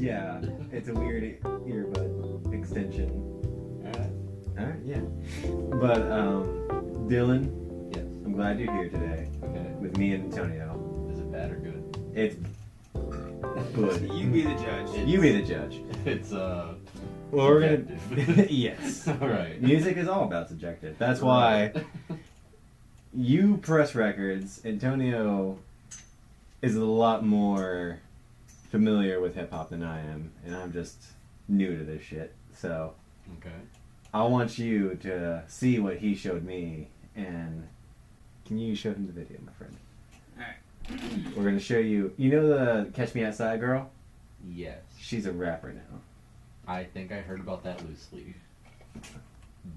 Yeah, it's a weird earbud extension. Alright, yeah. But, Dylan, Yes. I'm glad you're here today. Okay. With me and Antonio. Is it bad or good? It's good. You be the judge. You be the judge. It's Well, we're gonna. subjective. Yes. Alright. Music is all about subjective. That's why you press records. Antonio is a lot more familiar with hip hop than I am, and I'm just new to this shit. So Okay. I want you to see what he showed me, and can you show him the video, my friend? Alright. We're gonna show you. You know the Catch Me Outside girl? Yes. She's a rapper now. I think I heard about that loosely,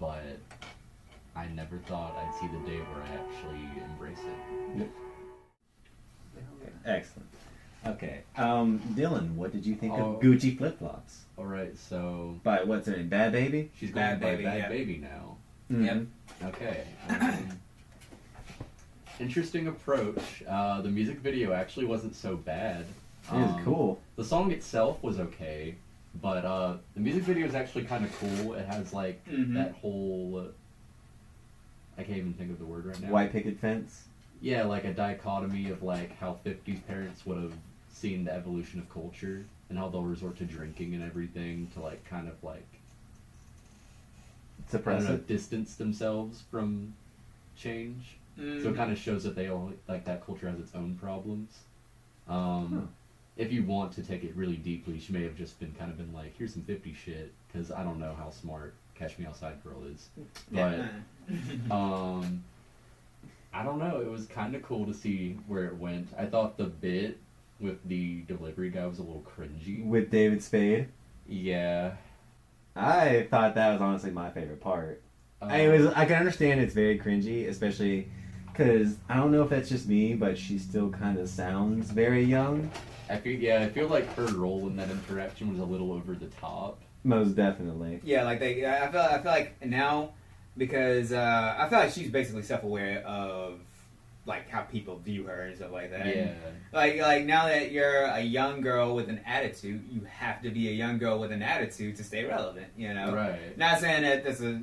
but I never thought I'd see the day where I actually embrace it. Excellent. Okay. Dylan, what did you think Oh. of Gucci flip flops? Alright, so By what's her name? Bad Baby? she's going Bad by Baby, Bad yeah. Baby now. Yep. Okay. Interesting approach. The music video actually wasn't so bad. It was cool. The song itself was okay, but the music video is actually kind of cool. It has like that whole I can't even think of the word right now. White picket fence. Yeah, like a dichotomy of like how 50s parents would have seen the evolution of culture and how they'll resort to drinking and everything to like kind of like I Suppress don't know, it. distance themselves from change. So it kind of shows that they all like that culture has its own problems. If you want to take it really deeply, she may have just been kind of been like, here's some 50 shit, because I don't know how smart Catch Me Outside Girl is. But I don't know, it was kind of cool to see where it went. I thought the bit with the delivery guy was a little cringy. With David Spade. Yeah. I thought that was honestly my favorite part. I can understand it's very cringy, especially because I don't know if that's just me, but she still kind of sounds very young. I feel like her role in that interaction was a little over the top. Most definitely. Yeah, like I feel like now, because I feel like she's basically self-aware of like how people view her and stuff like that. Yeah. Like now that you're a young girl with an attitude, you have to be a young girl with an attitude to stay relevant. You know. Right. Not saying that this is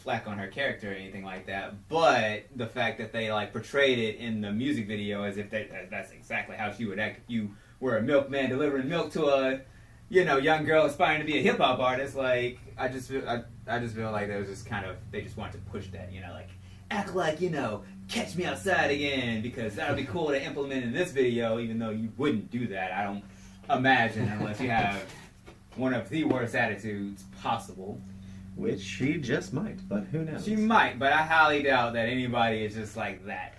flack on her character or anything like that, but the fact that they like portrayed it in the music video as if that's exactly how she would act if you were a milkman delivering milk to a young girl aspiring to be a hip hop artist. Like I just feel like there was just kind of they just wanted to push that, like act like catch me outside again because that'll be cool to implement in this video, even though you wouldn't do that. I don't imagine unless you have one of the worst attitudes possible. Which she just might, but who knows? She might, but I highly doubt that anybody is just like that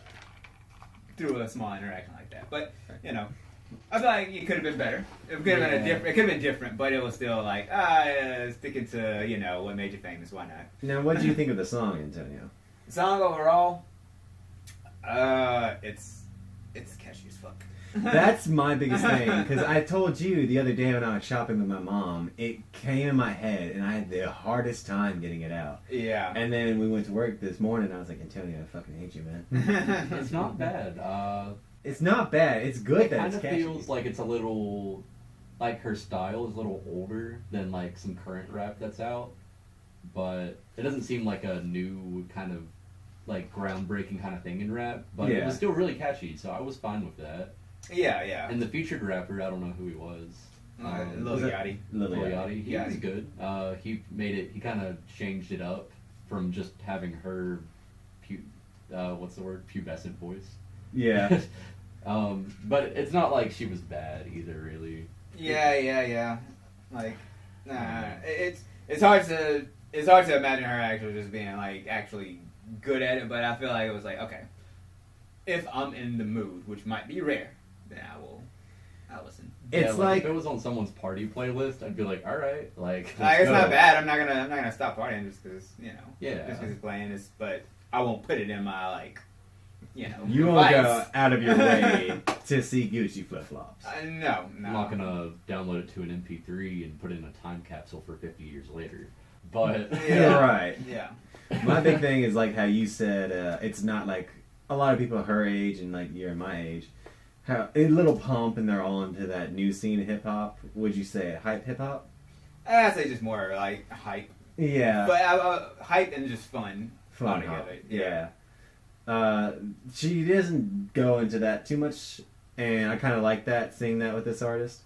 through a small interaction like that. But I feel like it could have been better. It could have been It could have been different, but it was still like sticking to what made you famous. Why not? Now, what did you think of the song, Antonio? The song overall, it's catchy as fuck. That's my biggest thing, because I told you the other day when I was shopping with my mom, it came in my head, and I had the hardest time getting it out. Yeah. And then we went to work this morning, and I was like, Antonio, I fucking hate you, man. It's not bad. It's not bad. It's good that it's It kind catchy. of feels like it's a little, like her style is a little older than like some current rap that's out, but it doesn't seem like a new kind of like groundbreaking kind of thing in rap. But it was still really catchy, so I was fine with that. Yeah. And the featured rapper, I don't know who he was. Lil Yachty. Lil Lil Yachty. Yachty. He was good. He made it. He kind of changed it up from just having her, what's the word? Pubescent voice. Yeah. But it's not like she was bad either, really. Yeah. Like, it's hard to imagine her actually just being like actually good at it. But I feel like it was like, okay, if I'm in the mood, which might be rare, then I'll listen. It's like like if it was on someone's party playlist, I'd be like, all right, like It's let's not go. bad. I'm not gonna stop partying just because Yeah. just because it's playing. But I won't put it in my like. you won't go out of your way to see Gucci flip flops. No. I'm not gonna download it to an MP3 and put it in a time capsule for 50 years later. But You're right. Yeah. My big thing is like how you said it's not like a lot of people her age and like you're my age how a little pump and they're all into that new scene of hip hop. Would you say hype hip hop? I'd say just more like hype. Yeah. But hype and just fun. Fun together. Yeah. She doesn't go into that too much, and I kind of like that, seeing that with this artist.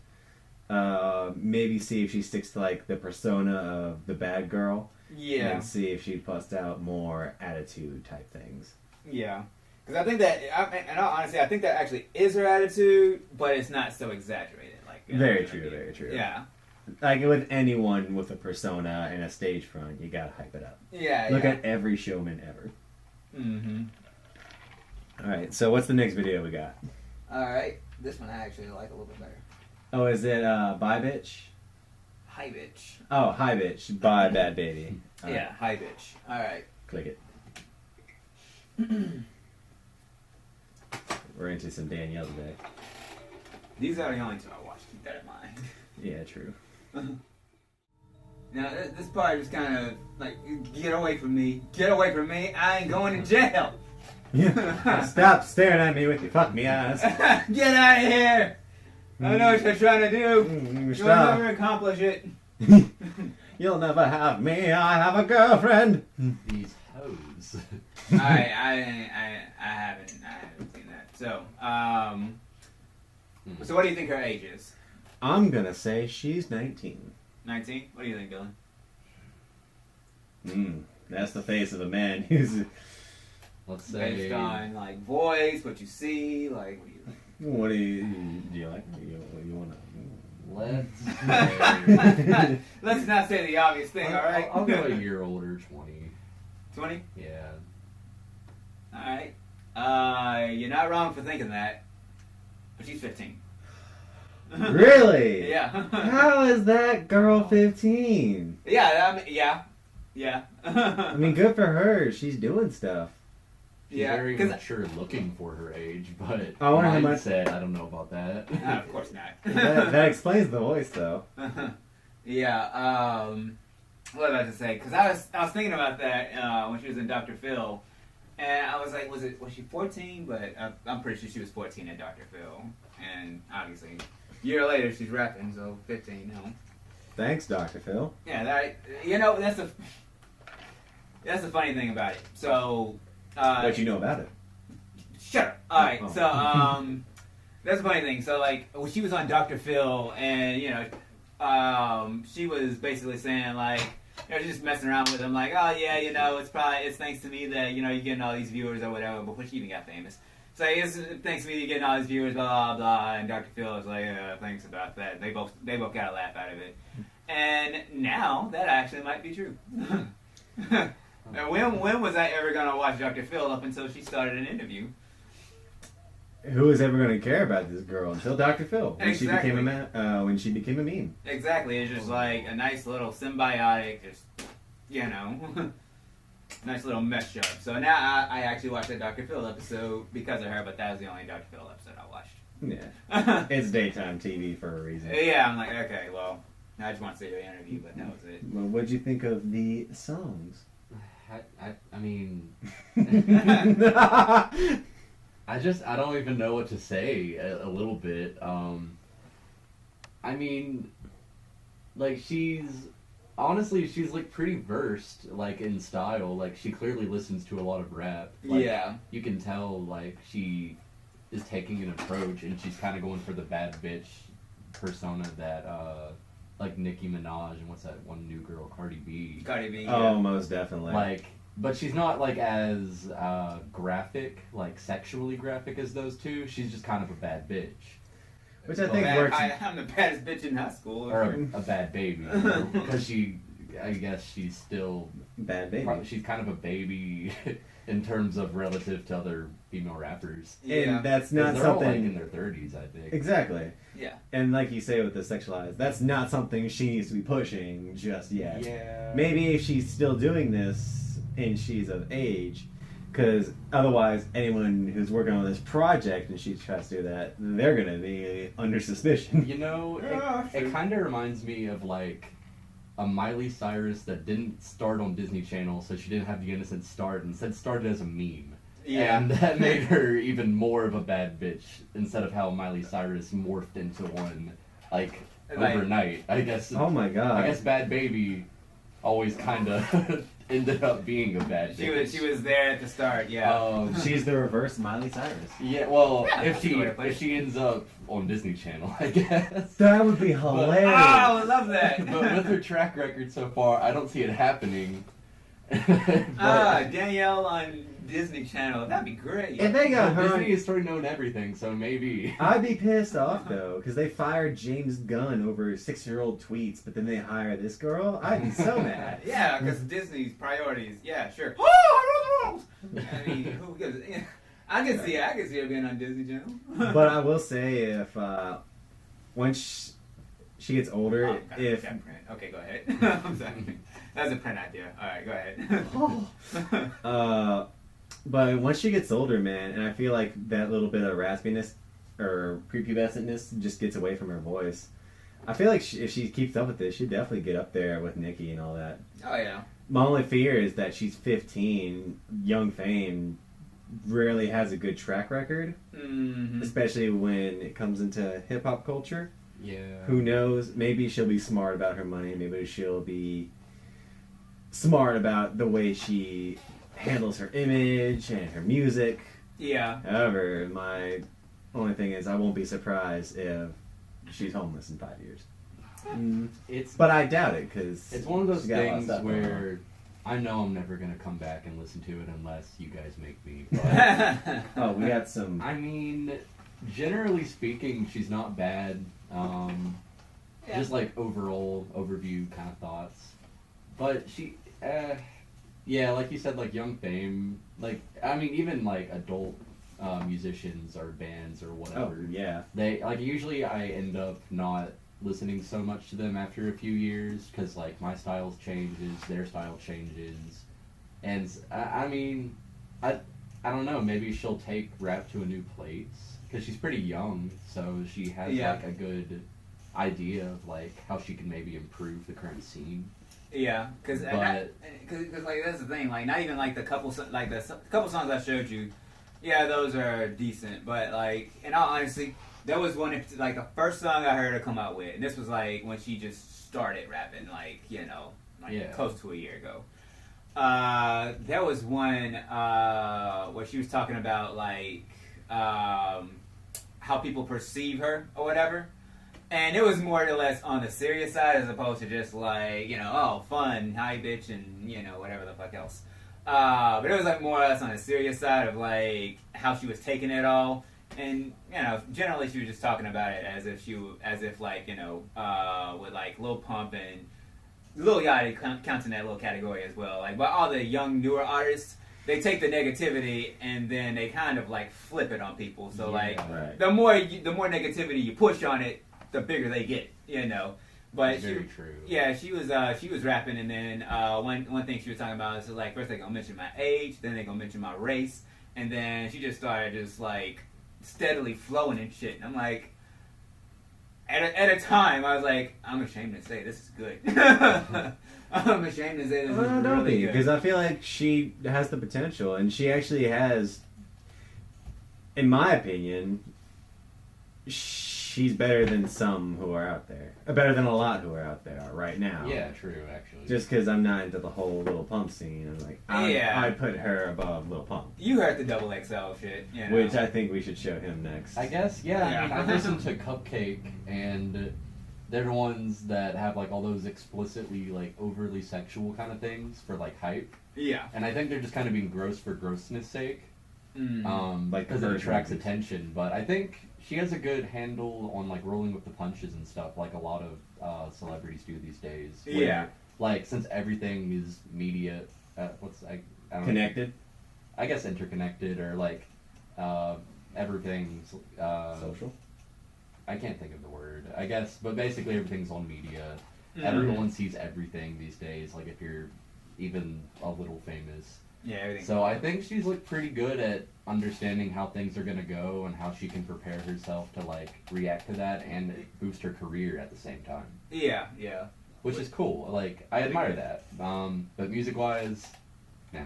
Maybe see if she sticks to like the persona of the bad girl. Yeah. And see if she busts out more attitude type things. Yeah. Because I think that, and honestly, I think that actually is her attitude, but it's not so exaggerated. Like Very true, very true. Yeah. Like with anyone with a persona and a stage front, you gotta hype it up. Yeah. Look at every showman ever. Mm-hmm. All right, so what's the next video we got? All right. This one I actually like a little bit better. Oh, is it Bye Bitch? Hi, bitch. Oh, Hi Bitch by Bad Baby. All Yeah, right, hi, bitch. All right. click it. We're into some Danielle today. These are the only two I watched. Keep that in mind. Yeah, true. Now, this part is kind of like, get away from me. Get away from me. I ain't going to jail. Stop staring at me with your fuck me eyes. Get out of here. I know what you're trying to do. You'll Stop. never accomplish it. You'll never have me. I have a girlfriend. These hoes. I haven't seen that. So, so what do you think her age is? I'm gonna say she's 19. 19? What do you think, Dylan? That's the face of a man who's. Let's say. Based on like voice, what you see, like what do you think? What do you like? You wanna? Let's say. Let's not say the obvious thing, alright? I'll go a year older, 20. 20? Yeah. Alright. You're not wrong for thinking that. But she's 15. Really? Yeah. How is that girl 15? Yeah, I mean, yeah. I mean, good for her. She's doing stuff. She's Yeah, very 'cause- mature looking for her age, but I wonder how much- mindset, I don't know about that. Of course not. That explains the voice, though. Yeah, what was I about to say? Because I was thinking about that when she was in Dr. Phil, and I was like, was she 14? But I'm pretty sure she was 14 in Dr. Phil, and obviously, a year later she's rapping, so 15, no. Thanks, Dr. Phil. Yeah, that's the funny thing about it. So, What you know about it? shut up. All right, Oh. so that's the funny thing. So like, when she was on Dr. Phil, and she was basically saying like, just messing around with him, like, oh yeah, it's thanks to me that you're getting all these viewers or whatever. Before she even got famous, so it's thanks to me you're getting all these viewers, blah blah blah. And Dr. Phil was like, thanks about that. They both got a laugh out of it, and now that actually might be true. And when was I ever gonna watch Dr. Phil up until she started an interview? Who is ever going to care about this girl until Dr. Phil? When Exactly. when she became a meme. Exactly, it's just like a nice little symbiotic, just nice little mesh up. So now I actually watched that Dr. Phil episode because of her, but that was the only Dr. Phil episode I watched. Yeah. It's daytime TV for a reason. Yeah, I'm like, okay, well, I just want to see her interview, but that was it. Well, what'd you think of the songs? I mean, I don't even know what to say a little bit. I mean, like she's like pretty versed like in style. Like she clearly listens to a lot of rap. Like, Yeah. You can tell like she is taking an approach and she's kind of going for the bad bitch persona that like Nicki Minaj and what's that one new girl, Cardi B. Cardi B. Oh, most definitely. Like, but she's not like as graphic, like sexually graphic as those two. She's just kind of a bad bitch. Which I think works. I'm the baddest bitch in high school. Or a bad baby. Because I guess she's still, Bad baby. she's kind of a baby in terms of relative to other female rappers. Yeah. And that's 'Cause not they're all like something. in their 30s, I think. Exactly. Yeah. And like you say with the sexualized, that's not something she needs to be pushing just yet. Yeah. Maybe if she's still doing this and she's of age, because otherwise anyone who's working on this project and she tries to do that, they're going to be under suspicion. You know, Yeah, it true. kind of reminds me of like a Miley Cyrus that didn't start on Disney Channel, so she didn't have the innocent start, and instead started as a meme. Yeah. And that made her even more of a bad bitch instead of how Miley Cyrus morphed into one, like overnight. I guess. Oh my god. I guess Bad Baby always kind of ended up being a bad bitch. She was there at the start. Yeah. She's the reverse Miley Cyrus. Yeah, well, Yeah, if she ends up on Disney Channel, I guess. That would be Oh, hilarious. I love that. But with her track record so far, I don't see it happening. But Danielle on Disney Channel. That'd be great. If they got her, Disney is sort of known everything, so maybe. I'd be pissed off though, because they fired James Gunn over 6-year-old tweets, but then they hire this girl. I'd be so mad. Yeah, because Disney's priorities. Yeah, sure. I mean, who gives? I can see it being on Disney Channel. But I will say, if once she gets older, Oh, if print. Okay, go ahead. I'm sorry. That's a print idea. All right, go ahead. but once she gets older, man, and I feel like that little bit of raspiness or prepubescentness just gets away from her voice. I feel like if she keeps up with this, she'd definitely get up there with Nicki and all that. Oh yeah. My only fear is that she's 15, young fame, rarely has a good track record, Mm-hmm. especially when it comes into hip hop culture. Yeah. Who knows? Maybe she'll be smart about her money. Maybe she'll be smart about the way she handles her image and her music. Yeah. However, my only thing is I won't be surprised if she's homeless in 5 years. But I doubt it because It's one of those things where I know I'm never gonna come back and listen to it unless you guys make me. But, oh, we got some. I mean, generally speaking, she's not bad. Just like overall overview kind of thoughts. But she, yeah, like you said, like young fame. Like I mean, even like adult musicians or bands or whatever. Oh yeah. They like usually I end up not listening so much to them after a few years because like my style changes, their style changes, and I mean, I don't know. Maybe she'll take rap to a new place because she's pretty young, so she has like a good idea of like how she can maybe improve the current scene. Yeah, because like that's the thing. Like not even like the couple songs I showed you. Yeah, those are decent, but like in all honesty, there was one like the first song I heard her come out with, and this was like when she just started rapping, like close to a year ago. There was one where she was talking about like how people perceive her or whatever. And it was more or less on the serious side as opposed to just like, oh, fun, hi, bitch, and, whatever the fuck else. But it was like more or less on the serious side of like how she was taking it all. And, generally she was just talking about it as if with like Lil Pump and Lil Yachty counts in that little category as well. Like, but all the young, newer artists, they take the negativity and then they kind of like flip it on people. So right. the more negativity you push on it, the bigger they get, But Very true. Yeah, she was rapping, and then one thing she was talking about is like first they gonna mention my age, then they gonna mention my race, and then she just started just like steadily flowing and shit. And I'm like, at a time I was like, I'm ashamed to say this is good. I'm ashamed to say this is really good because I feel like she has the potential, and she actually has, in my opinion. She's better than some who are out there. Better than a lot who are out there right now. Yeah, true, actually. Just because I'm not into the whole Lil Pump scene. I'm like, I put her above Lil Pump. You heard the double XL shit, Which I think we should show him next. I guess, yeah. I mean, I listened to Cupcake, and they're the ones that have like all those explicitly like overly sexual kind of things for like hype. Yeah. And I think they're just kind of being gross for grossness sake. Like because it attracts attention. But I think she has a good handle on like rolling with the punches and stuff, like a lot of celebrities do these days. Where, like since everything is media, I don't connected. I guess interconnected or like everything's social. I can't think of the word. I guess, but basically everything's on media. Everyone sees everything these days. Like if you're even a little famous. Yeah, everything. So I think she's like pretty good at understanding how things are gonna go and how she can prepare herself to like react to that and boost her career at the same time. Yeah. Which is cool. Like I admire that. But music wise, nah.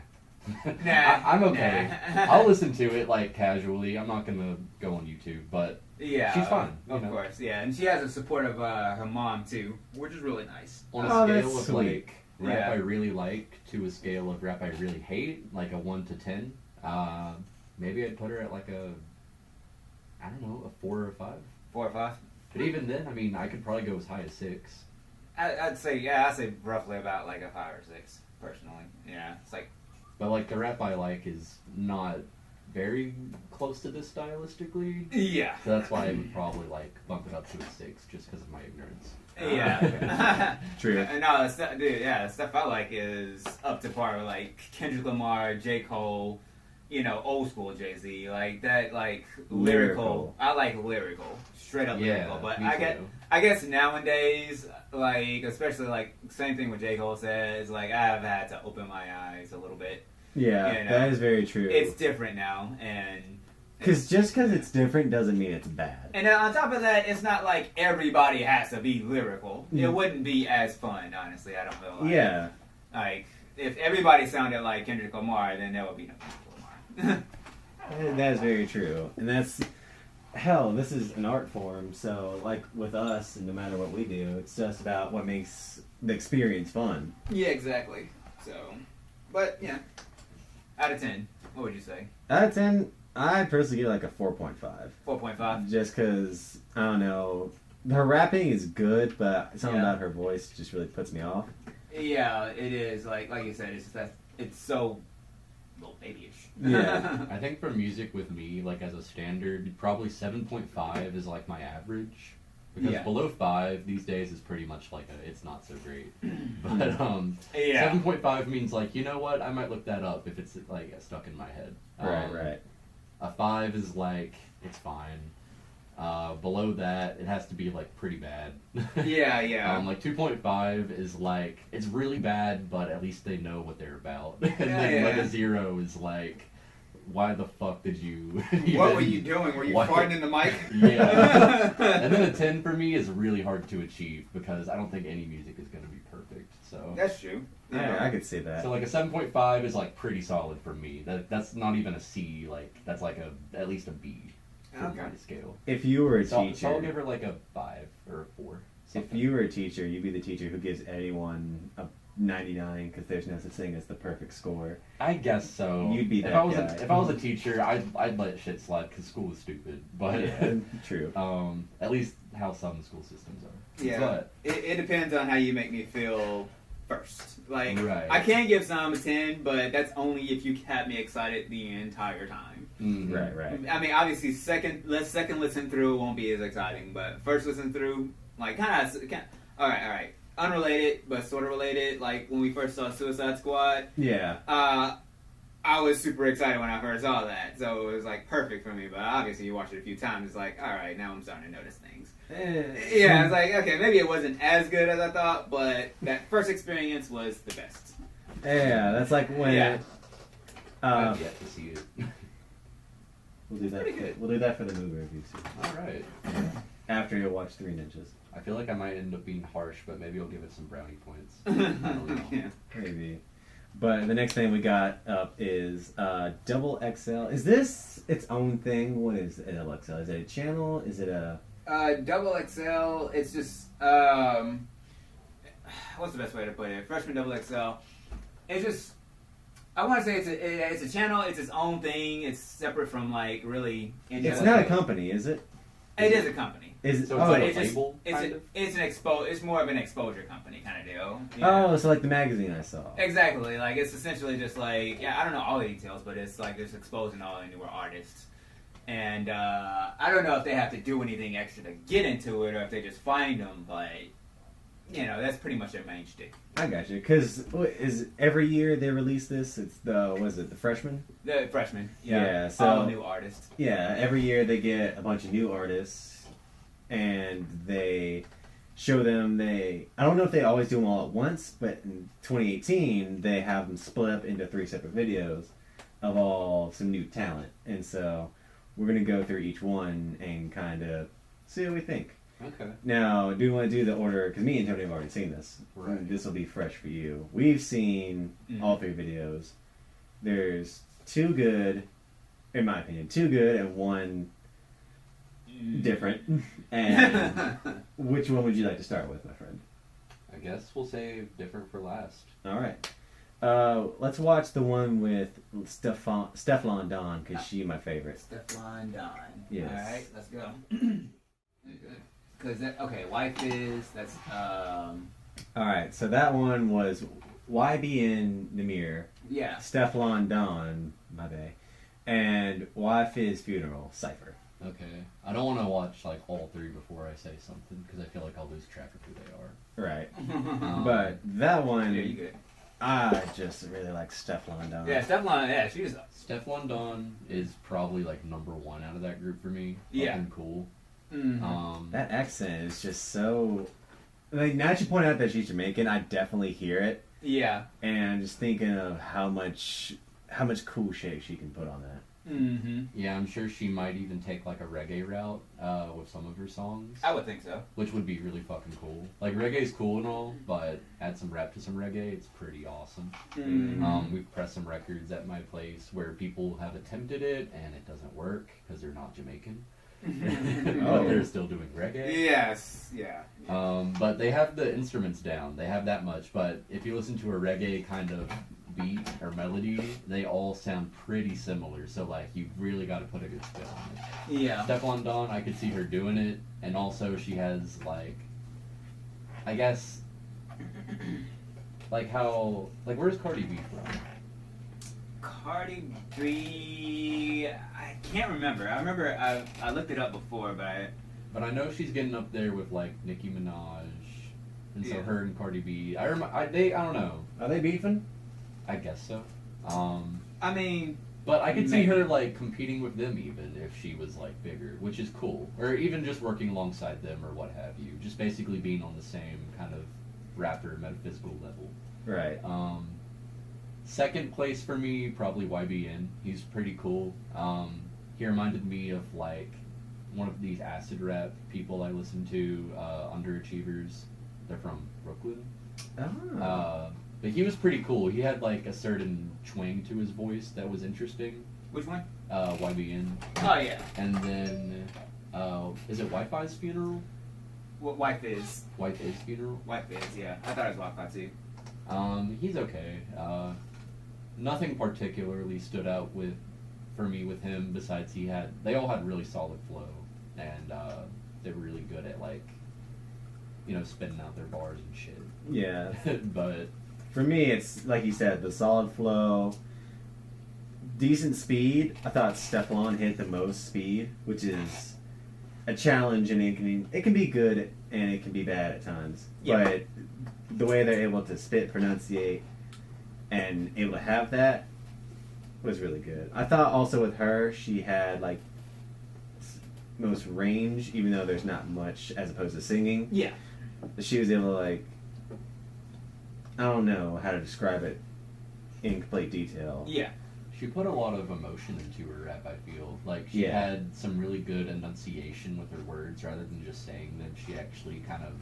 I'm okay. I'll listen to it like casually. I'm not gonna go on YouTube, but Yeah, she's fine. Of course, yeah, and she has the support of her mom too, which is really nice. On a Oh, scale that's of sweet. like rap I really like to a scale of rap I really hate, like a 1 to 10, maybe I'd put her at like I don't know, a 4 or a 5. 4 or 5. But even then, I mean, I could probably go as high as 6. I'd say roughly about like a 5 or 6 personally. Yeah, it's like. But like the rap I like is not very close to this stylistically. Yeah. So that's why I would probably like bump it up to a 6 just because of my ignorance. Yeah. True. No, the stuff I like is up to par with like Kendrick Lamar, J. Cole, old school Jay-Z, like that, like lyrical. I like lyrical, straight up lyrical. But I guess nowadays, like especially like same thing with J. Cole says, like I have had to open my eyes a little bit. Yeah, that is very true. It's different now, and just because it's different doesn't mean it's bad. And on top of that, it's not like everybody has to be lyrical. It wouldn't be as fun, honestly. I don't feel like. Yeah. Like if everybody sounded like Kendrick Lamar, then there would be no Kendrick Lamar. That is very true, and this is an art form. So like with us, and no matter what we do, it's just about what makes the experience fun. Yeah, exactly. So, but yeah, out of 10, what would you say? Out of 10. I'd personally give it like a 4.5. 4.5. Just because, I don't know, her rapping is good, but something about her voice just really puts me off. Yeah, it is. Like you said, it's just that it's so little babyish. Yeah. I think for music with me, like as a standard, probably 7.5 is like my average. Because below 5 these days is pretty much like it's not so great. But 7.5 means like, you know what, I might look that up if it's like stuck in my head. Right. A 5 is like, it's fine. Below that, it has to be like pretty bad. Yeah. Like 2.5 is like, it's really bad, but at least they know what they're about. And then like a 0 is like, why the fuck did you... What were you doing? Were you farting in the mic? Yeah. And then a 10 for me is really hard to achieve because I don't think any music is going to be perfect. So that's true. Yeah, I could see that. So like a 7.5 is like pretty solid for me. That's not even a C. Like that's like at least a B for my scale. If you were a teacher, so I'll give her like a 5 or a 4. If you were a teacher, you'd be the teacher who gives anyone a 99 because there's no such thing as the perfect score. I guess so. You'd be that guy. If I was a teacher, I'd let shit slide because school is stupid. But true. At least how some school systems are. Yeah. But it depends on how you make me feel first. Like right. I can give some a 10, but that's only if you have me excited the entire time. Mm-hmm. Right. I mean, obviously, second listen through won't be as exciting, but first listen through, like kind of. All right. Unrelated, but sort of related. Like when we first saw Suicide Squad. Yeah. I was super excited when I first saw that, so it was like perfect for me. But obviously, you watch it a few times, it's like, all right, now I'm starting to notice things. Yeah, it's like, okay, maybe it wasn't as good as I thought, but that first experience was the best. Yeah, that's like when. I've yet to see it. We'll do that. We'll do that for the movie review soon. All right. After you watch 3 Ninjas. I feel like I might end up being harsh, but maybe I'll give it some brownie points. I don't know. Yeah. Maybe. But the next thing we got up is Double XL. Is this its own thing? What is Double XL? Is it a channel? Is it a... Double XL, it's just... what's the best way to put it? Freshman Double XL. It's just... I want to say it's a channel. It's its own thing. It's separate from like really. It's not a company, is it? It is a company. Is it? So it's like a label. It's more of an exposure company kind of deal. Yeah. Oh, so like the magazine I saw. Exactly. Like it's essentially just like I don't know all the details, but it's like just exposing all the newer artists. And I don't know if they have to do anything extra to get into it, or if they just find them. But that's pretty much their main shtick. I got you. Because is every year they release this? It's the freshman? The freshman. Yeah. So all new artists. Yeah. Every year they get a bunch of new artists, and they show them. I don't know if they always do them all at once, but in 2018 they have them split up into 3 separate videos of some new talent, and so we're gonna go through each one and kind of see what we think. Okay. Now, do you want to do the order? Because me and Tony have already seen this. Right. This will be fresh for you. We've seen all 3 videos. there's two good, in my opinion, two good and one different. And which one would you like to start with, my friend? I guess we'll save different for last. All right. Let's watch the one with Stefflon Don, because she's my favorite. Stefflon Don. Yes. All right, let's go. Because okay, wife is that's All right, so that one was YBN Namir, yeah. Stefflon Don, my bad, and Wife is Funeral, Cypher. Okay. I don't want to watch like all three before I say something because I feel like I'll lose track of who they are. Right. But that one, Yeah, you good. I just really like Stefflon Don. Yeah, Stefflon. Yeah, she's. Stefflon Don is probably like number one out of that group for me. Yeah. Fucking cool. Mm-hmm. That accent is just so. Like, now that you point out that she's Jamaican, I definitely hear it. Yeah. And I'm just thinking of how much cool shit she can put on that. Mm-hmm. Yeah, I'm sure she might even take like a reggae route with some of her songs. I would think so. Which would be really fucking cool. Like, reggae's cool and all, but add some rap to some reggae, it's pretty awesome. Mm-hmm. We've pressed some records at my place where people have attempted it and it doesn't work because they're not Jamaican. But they're still doing reggae. Yes. Yeah. But they have the instruments down. They have that much. But if you listen to a reggae kind of beat or melody, they all sound pretty similar. So like, you've really got to put a good spin on it. Yeah. Stefflon Don, I could see her doing it, and also she has like, I guess, like how, like where's Cardi B from? Cardi B. I can't remember. I remember I looked it up before, But I know she's getting up there with like Nicki Minaj, and so Yeah. her and Cardi B. I don't know. Are they beefing? I guess so. I mean, But I could see Maybe. her like competing with them even if she was like bigger, which is cool. Or even just working alongside them or what have you. Just basically being on the same kind of rapper metaphysical level. Right. Second place for me, probably YBN. He's pretty cool. He reminded me of like one of these acid rap people I listen to, Underachievers. They're from Brooklyn. Oh. But he was pretty cool. He had like a certain twang to his voice that was interesting. which one? YBN. Oh yeah. And then, is it Wi-Fi's funeral? What wife is? Wi-Fi's funeral? Wife is. Yeah. I thought it was Wi-Fi too. He's okay. Nothing particularly stood out for me with him besides they all had really solid flow, and they were really good at like, spitting out their bars and shit. Yeah. But For me, it's like you said, the solid flow, decent speed. I thought Stefflon hit the most speed, which is a challenge, and it can be good and it can be bad at times. Yeah. But the way they're able to spit, pronunciate, and able to have that was really good. I thought also with her, she had like most range, even though there's not much as opposed to singing. Yeah. She was able to like, I don't know how to describe it in complete detail. Yeah. she put a lot of emotion into her rap, I feel. Like, she Yeah. had some really good enunciation with her words rather than just saying them. She actually kind of,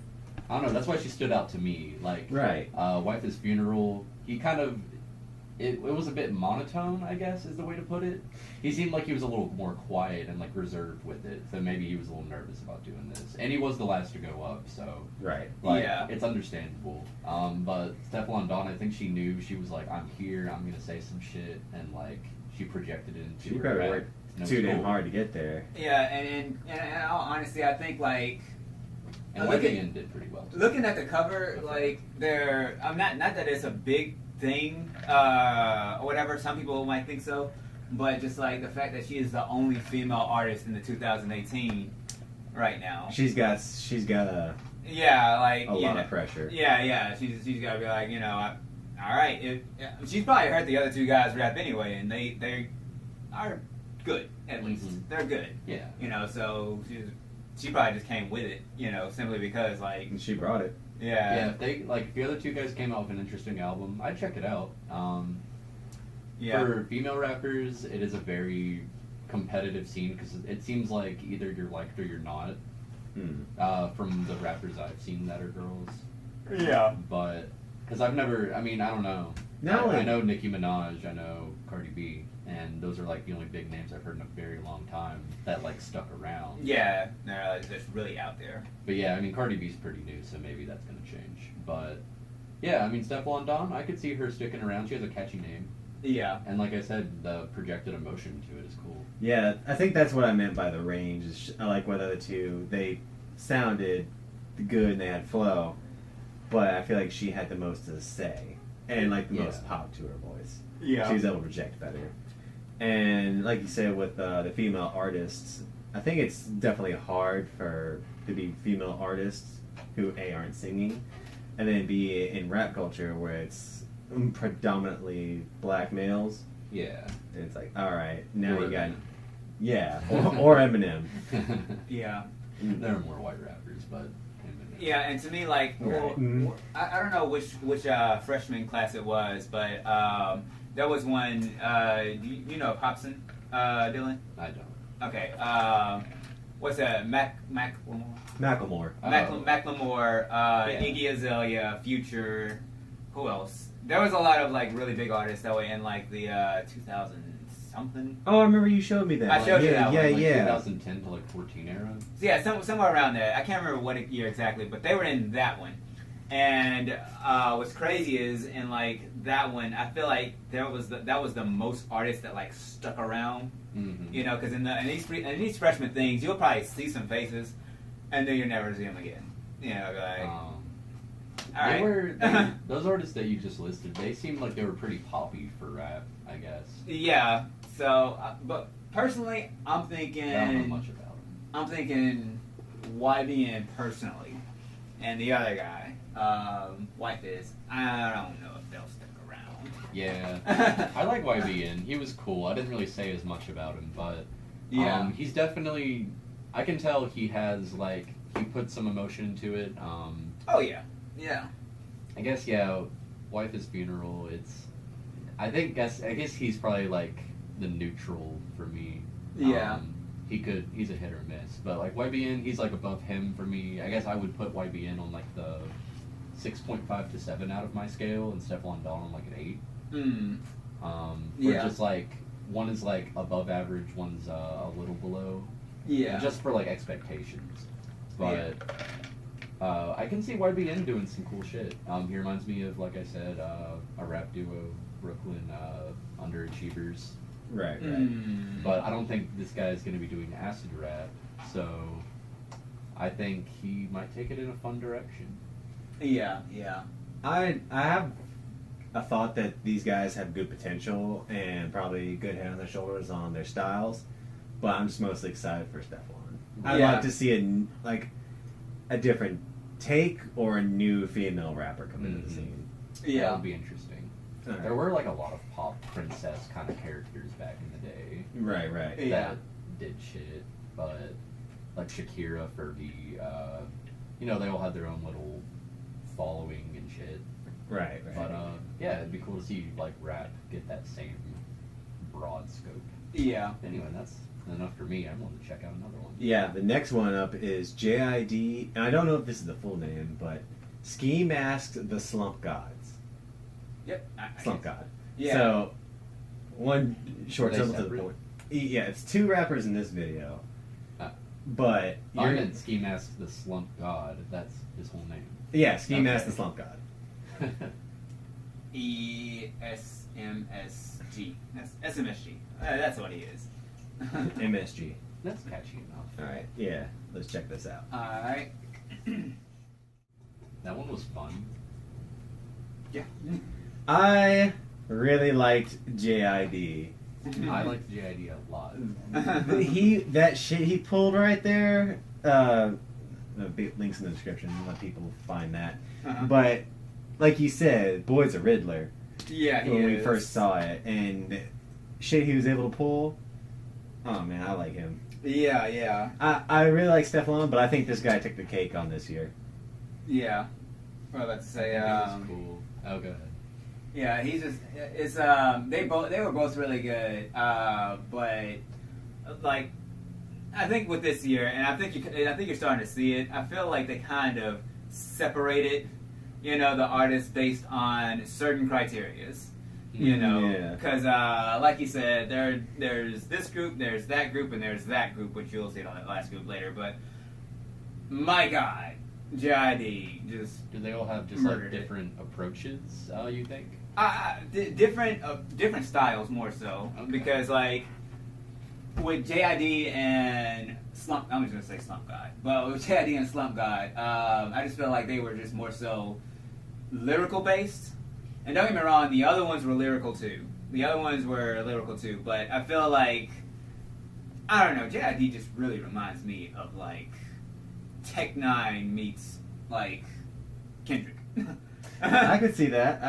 I don't know, that's why she stood out to me. Like, Right. Wife's Funeral, he kind of, it was a bit monotone, I guess, is the way to put it. He seemed like he was a little more quiet and, like, reserved with it, so maybe he was a little nervous about doing this. And he was the last to go up, so... Right. Like, Yeah. it's understandable. But Stefflon Don, I think she knew, she was like, I'm here, I'm gonna say some shit, and, like, she projected it into She her probably rap, worked and it too was damn cool. hard to get there. Yeah, and in all honesty, I think like And looking- Wikian did pretty well. looking at the cover, like I'm not that it's a big thing or whatever. Some people might think so, but just like the fact that she is the only female artist in the 2018 right now. She's got a Yeah, like lot of pressure. Yeah. She's got to be like, all right. She's probably heard the other two guys rap anyway, and they are good at least. Mhm. They're good. Yeah. So she probably just came with it, simply because like And she brought it. Yeah, if the other two guys came out with an interesting album, I'd check it out. For female rappers, it is a very competitive scene because it seems like either you're liked or you're not. From the rappers I've seen that are girls. Yeah. But because I don't know. Not only I know Nicki Minaj, I know Cardi B, and those are like the only big names I've heard in a very long time that like stuck around. Yeah, they're just really out there. But yeah, I mean Cardi B's pretty new, so maybe that's gonna change. But yeah, I mean Stefflon Don, I could see her sticking around. She has a catchy name, Yeah. and like I said, the projected emotion to it is cool. Yeah, I think that's what I meant by the range. I like what the other two, they sounded good and they had flow, but I feel like she had the most to say and like the most pop to her voice. Yeah. She was able to project better. And like you said with the female artists, I think it's definitely hard to be female artists who A, aren't singing, and then B, in rap culture where it's predominantly black males. Yeah. And it's like, all right, now Or you got, Eminem. yeah, or Eminem. Yeah. There are more white rappers, but Eminem. Yeah, and to me, like, Right. I don't know which freshman class it was, but there was one. You know Popson, Dylan? I don't. Okay. What's that? Macklemore. Macklemore. Macklemore. Yeah. Iggy Azalea. Future. Who else? There was a lot of like really big artists that were in like the 2000 something. Oh, I remember you showed me that. I showed you that one, Yeah, Like yeah. 2010 to like 14 era. Yeah, somewhere around there. I can't remember what year exactly, but they were in that one. And what's crazy is in like that one, I feel like that was the most artists that like stuck around. Mm-hmm. You know, because in these freshman things, you'll probably see some faces, and then you'll never see them again. You know, like all right. Those artists that you just listed, they seemed like they were pretty poppy for rap, I guess. Yeah. So, but personally, I'm thinking. I don't know much about them. I'm thinking YBN personally, and the other guy, White Fizz. I don't know if they'll stick around. Yeah, I like YBN. He was cool. I didn't really say as much about him, but Yeah. he's definitely. I can tell he has like he put some emotion into it. Oh yeah. Yeah. I guess Wife is Funeral. It's. I guess he's probably like the neutral for me. Yeah. He's a hit or miss, but like YBN, he's like above him for me. I guess I would put YBN on like the 6.5 to 7 out of my scale, and Stefflon Don on like an 8. Yeah. Just like one is like above average, one's a little below. Yeah. Just for like expectations, but I can see YBN doing some cool shit. He reminds me of, like I said, a rap duo, Brooklyn Underachievers. Right. But I don't think this guy is going to be doing acid rap, so I think he might take it in a fun direction. Yeah. I have a thought that these guys have good potential and probably good head on their shoulders on their styles, but I'm just mostly excited for Stefflon. I'd like to see a different take or a new female rapper come into the scene. That would be interesting. Right. There were like a lot of pop princess kind of characters back in the day. Right. Yeah. That did shit, but like Shakira for the, they all had their own little following and shit. Right. But yeah, it'd be cool to see like rap get that same broad scope. Yeah. Anyway, that's enough for me. I'm going to check out another one. Yeah, the next one up is JID, and I don't know if this is the full name, but Ski Masked the Slump Gods. Yep. Slump God. Yeah. So, one short Are they syllable to the separate? point. Yeah, it's two rappers in this video. But I you're, meant Ski Mask the Slump God. That's his whole name. yeah, Ski Okay. Masked the Slump God. ESMSG. SMSG. That's what he is. MSG. That's catchy enough. Alright, yeah, let's check this out. Alright. That one was fun. Yeah. I really liked JID. I liked JID a lot. That shit he pulled right there, the links in the description, let people find that. But, like you said, boy's a Riddler. Yeah, he when we is. first saw it, and shit he was able to pull. Oh man, I like him. Yeah. I really like Stefflon, but I think this guy took the cake on this year. Yeah. What was I about to say? It was cool. Oh, go ahead. Yeah, he's just it's they were both really good, but like I think with this year, and I think you're starting to see it. I feel like they kind of separated the artist based on certain criterias. Because like you said, there's this group, there's that group, and there's that group, which you'll see on that last group later. But my God, JID just Do they all have just like different approaches? You think? different styles more so, because like with JID and Slump, I'm just gonna say Slump God, but with JID and Slump God, I just feel like they were just more so lyrical based. And don't get me wrong, the other ones were lyrical too. But I feel like, I don't know, JID just really reminds me of like Tech Nine meets like Kendrick. I could see that.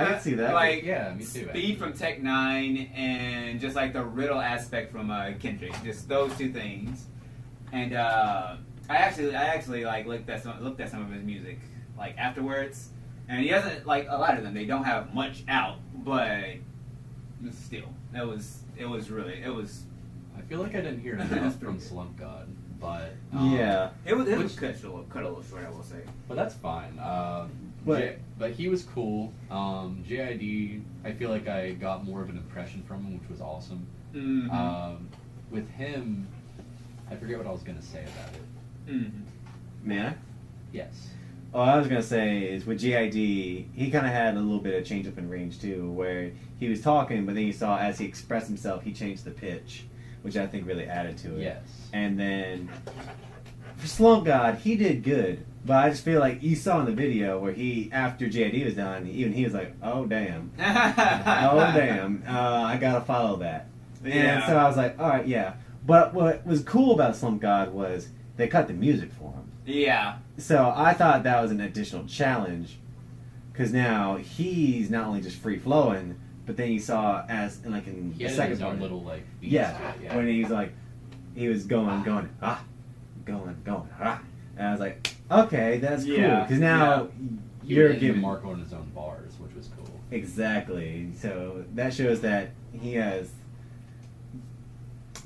Like, yeah, me too. Speed from Tech Nine and just like the riddle aspect from Kendrick. Just those two things. And I actually like looked at some of his music like afterwards. And he doesn't, like, a lot of them, they don't have much out, but still, it was. I feel like I didn't hear enough from Slump God, but yeah, it was cut a little short, I will say. But that's fine. But he was cool. JID, I feel like I got more of an impression from him, which was awesome. Mm-hmm. With him, I forget what I was gonna say about it. Mm-hmm. Man. Yes. All I was gonna say is with JID, he kind of had a little bit of change up in range too, where he was talking, but then you saw as he expressed himself, he changed the pitch, which I think really added to it. Yes. And then for Slump God, he did good, but I just feel like you saw in the video where after JID was done, even he was like, "Oh damn, oh damn, I gotta follow that." Yeah. And so I was like, "All right, yeah." But what was cool about Slump God was they cut the music for him. Yeah. So I thought that was an additional challenge, because now he's not only just free flowing, but then you saw in He the had second his own part, little like beats yeah, to it, yeah. when he was going, going, and I was like, okay, that's cool, because now He you're hit the giving mark on his own bars, which was cool. exactly. So that shows that he has.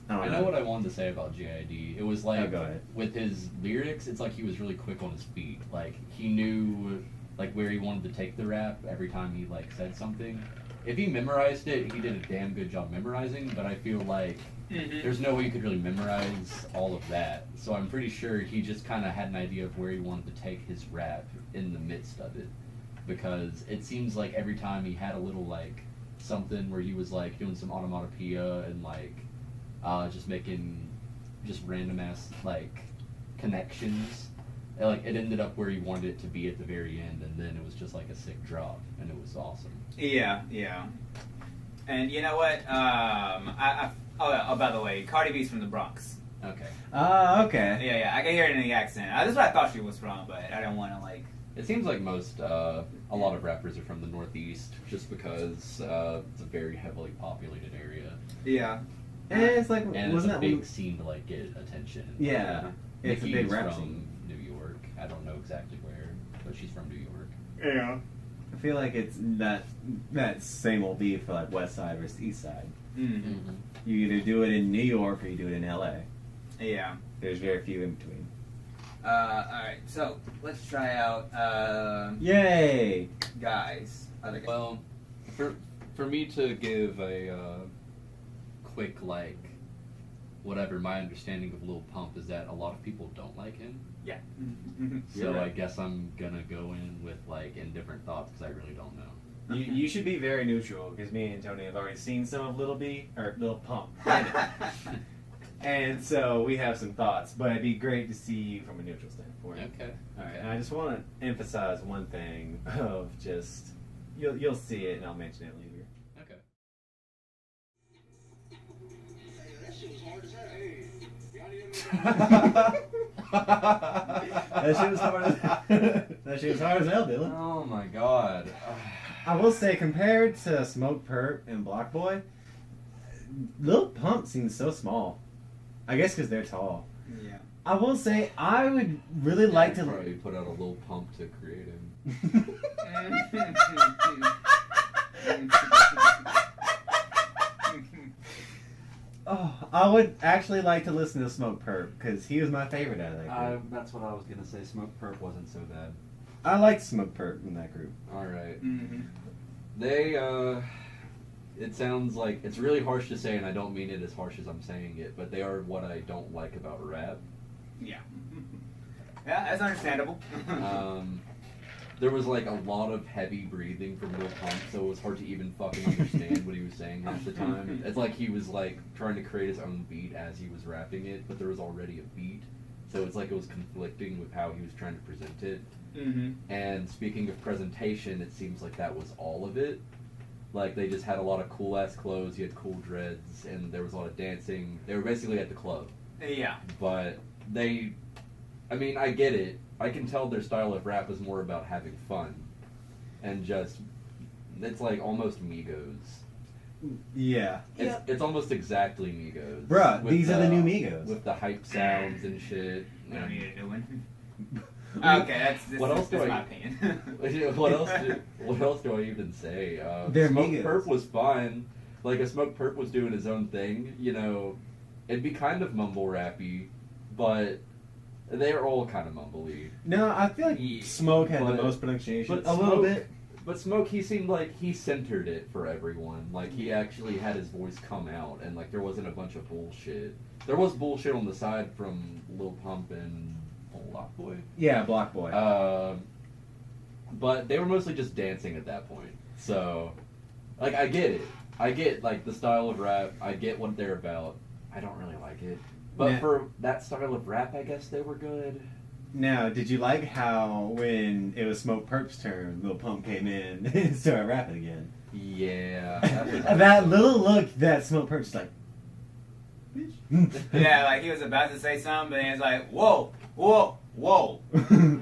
I know what I wanted to say about JID. It was like go ahead. with his lyrics, it's like he was really quick on his feet. Like he knew like where he wanted to take the rap every time he like said something. If he memorized it, he did a damn good job memorizing. But I feel like there's no way you could really memorize all of that. So I'm pretty sure he just kind of had an idea of where he wanted to take his rap in the midst of it. Because it seems like every time he had a little like something where he was like doing some onomatopoeia and like just making just random ass like connections. And, like it ended up where he wanted it to be at the very end, and then it was just like a sick drop, and it was awesome. Yeah. And you know what? By the way, Cardi B's from the Bronx. Okay. Okay. Yeah. I can hear it in the accent. That's what I thought she was from, but I don't want to like. It seems like a lot of rappers are from the Northeast, just because it's a very heavily populated area. Yeah. And it's like, And wasn't it's a that big scene to like get attention. Yeah. It's a Nikki big is rap from scene. New York. I don't know exactly where, but she's from New York. Yeah. I feel like it's that same old beef for like West Side versus East Side. Mm-hmm. You either do it in New York or you do it in LA. Yeah. There's very few in between. Alright, so let's try out Yay! guys. Other guys. Well, for me to give a quick like whatever my understanding of Lil Pump is that a lot of people don't like him. Yeah. So Yeah. I guess I'm gonna go in with like indifferent thoughts because I really don't know. You should be very neutral, because me and Tony have already seen some of Lil Pump. And so we have some thoughts, but it'd be great to see you from a neutral standpoint. Okay. Alright, and I just want to emphasize one thing of just, you'll see it and I'll mention it later. Okay. That shit was hard as hell. Hey, y'all need That shit was hard as hell, Dylan. Oh my god. I will say, compared to Smoke Perp and Block Boy, Lil Pump seems so small. I guess because they're tall. Yeah. I will say, I would really like to. Probably put out a Lil Pump to create him. Oh, I would actually like to listen to Smoke Perp because he was my favorite out of that group. That's what I was gonna say. Smoke Perp wasn't so bad. I like Smoke Perp in that group. All right. Mm-hmm. They, it sounds like, it's really harsh to say, and I don't mean it as harsh as I'm saying it, but they are what I don't like about rap. Yeah. Yeah, that's understandable. There was like a lot of heavy breathing from Lil Pump, so it was hard to even fucking understand what he was saying half the time. It's like he was like trying to create his own beat as he was rapping it, but there was already a beat, so it's like it was conflicting with how he was trying to present it. Mm-hmm. And speaking of presentation, it seems like that was all of it. Like, they just had a lot of cool-ass clothes, you had cool dreads, and there was a lot of dancing. They were basically at the club. Yeah. But I mean, I get it. I can tell their style of rap is more about having fun. And just, it's like almost Migos. Yeah. It's almost exactly Migos. Bruh, With these are the new Migos. With the hype sounds and shit. We don't and- need a new one. Okay, What else do that's I- my opinion. what else do I even say? They're Smoke Migos. Perp was fine. Like, if Smoke Perp was doing his own thing, you know, it'd be kind of mumble rappy, but they're all kind of mumbly. No, I feel like Yeah, Smoke had the but- most pronunciation. but A little Smoke- bit. But Smoke, he seemed like he centered it for everyone. Like, he actually had his voice come out, and like there wasn't a bunch of bullshit. There was bullshit on the side from Lil Pump and Block Boy. Yeah, Block Boy. But they were mostly just dancing at that point. So, like, I get it. I get, like, the style of rap. I get what they're about. I don't really like it. But Nah. for that style of rap, I guess they were good. Now, did you like how when it was Smoke Perp's turn, Lil Pump came in and started rapping again? Yeah. That little look that Smoke Perp's like, bitch. Yeah, like he was about to say something, but then it's like, whoa, whoa, whoa,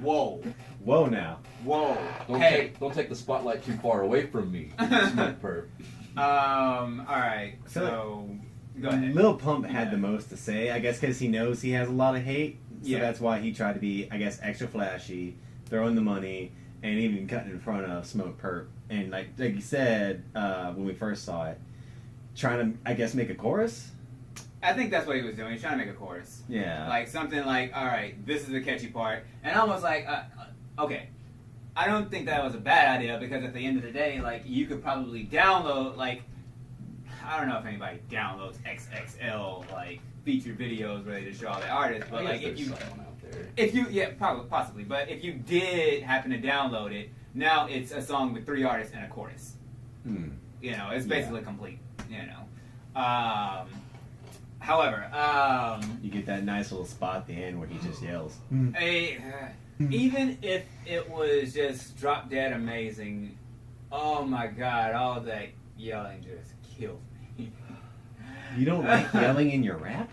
whoa, Whoa now. whoa. Don't take the spotlight too far away from me, Smoke Perp. Alright, so, go ahead. Lil Pump had the most to say, I guess because he knows he has a lot of hate. So Yeah. that's why he tried to be, I guess, extra flashy, throwing the money, and even cutting in front of Smoke Perp. And like you said when we first saw it, trying to, I guess, make a chorus? I think that's what he was doing. He's trying to make a chorus. Yeah. Like something like, alright, this is the catchy part. And almost like, okay. I don't think that was a bad idea because at the end of the day, like, you could probably download, like, I don't know if anybody downloads XXL, like, featured videos where they just show all the artists, but like, if you, probably, possibly, but if you did happen to download it, now it's a song with 3 artists and a chorus. Hmm. You know, it's basically complete, you know. However, You get that nice little spot at the end where he just yells. even if it was just drop dead amazing, oh my god, all that yelling just killed me. You don't like yelling in your rap?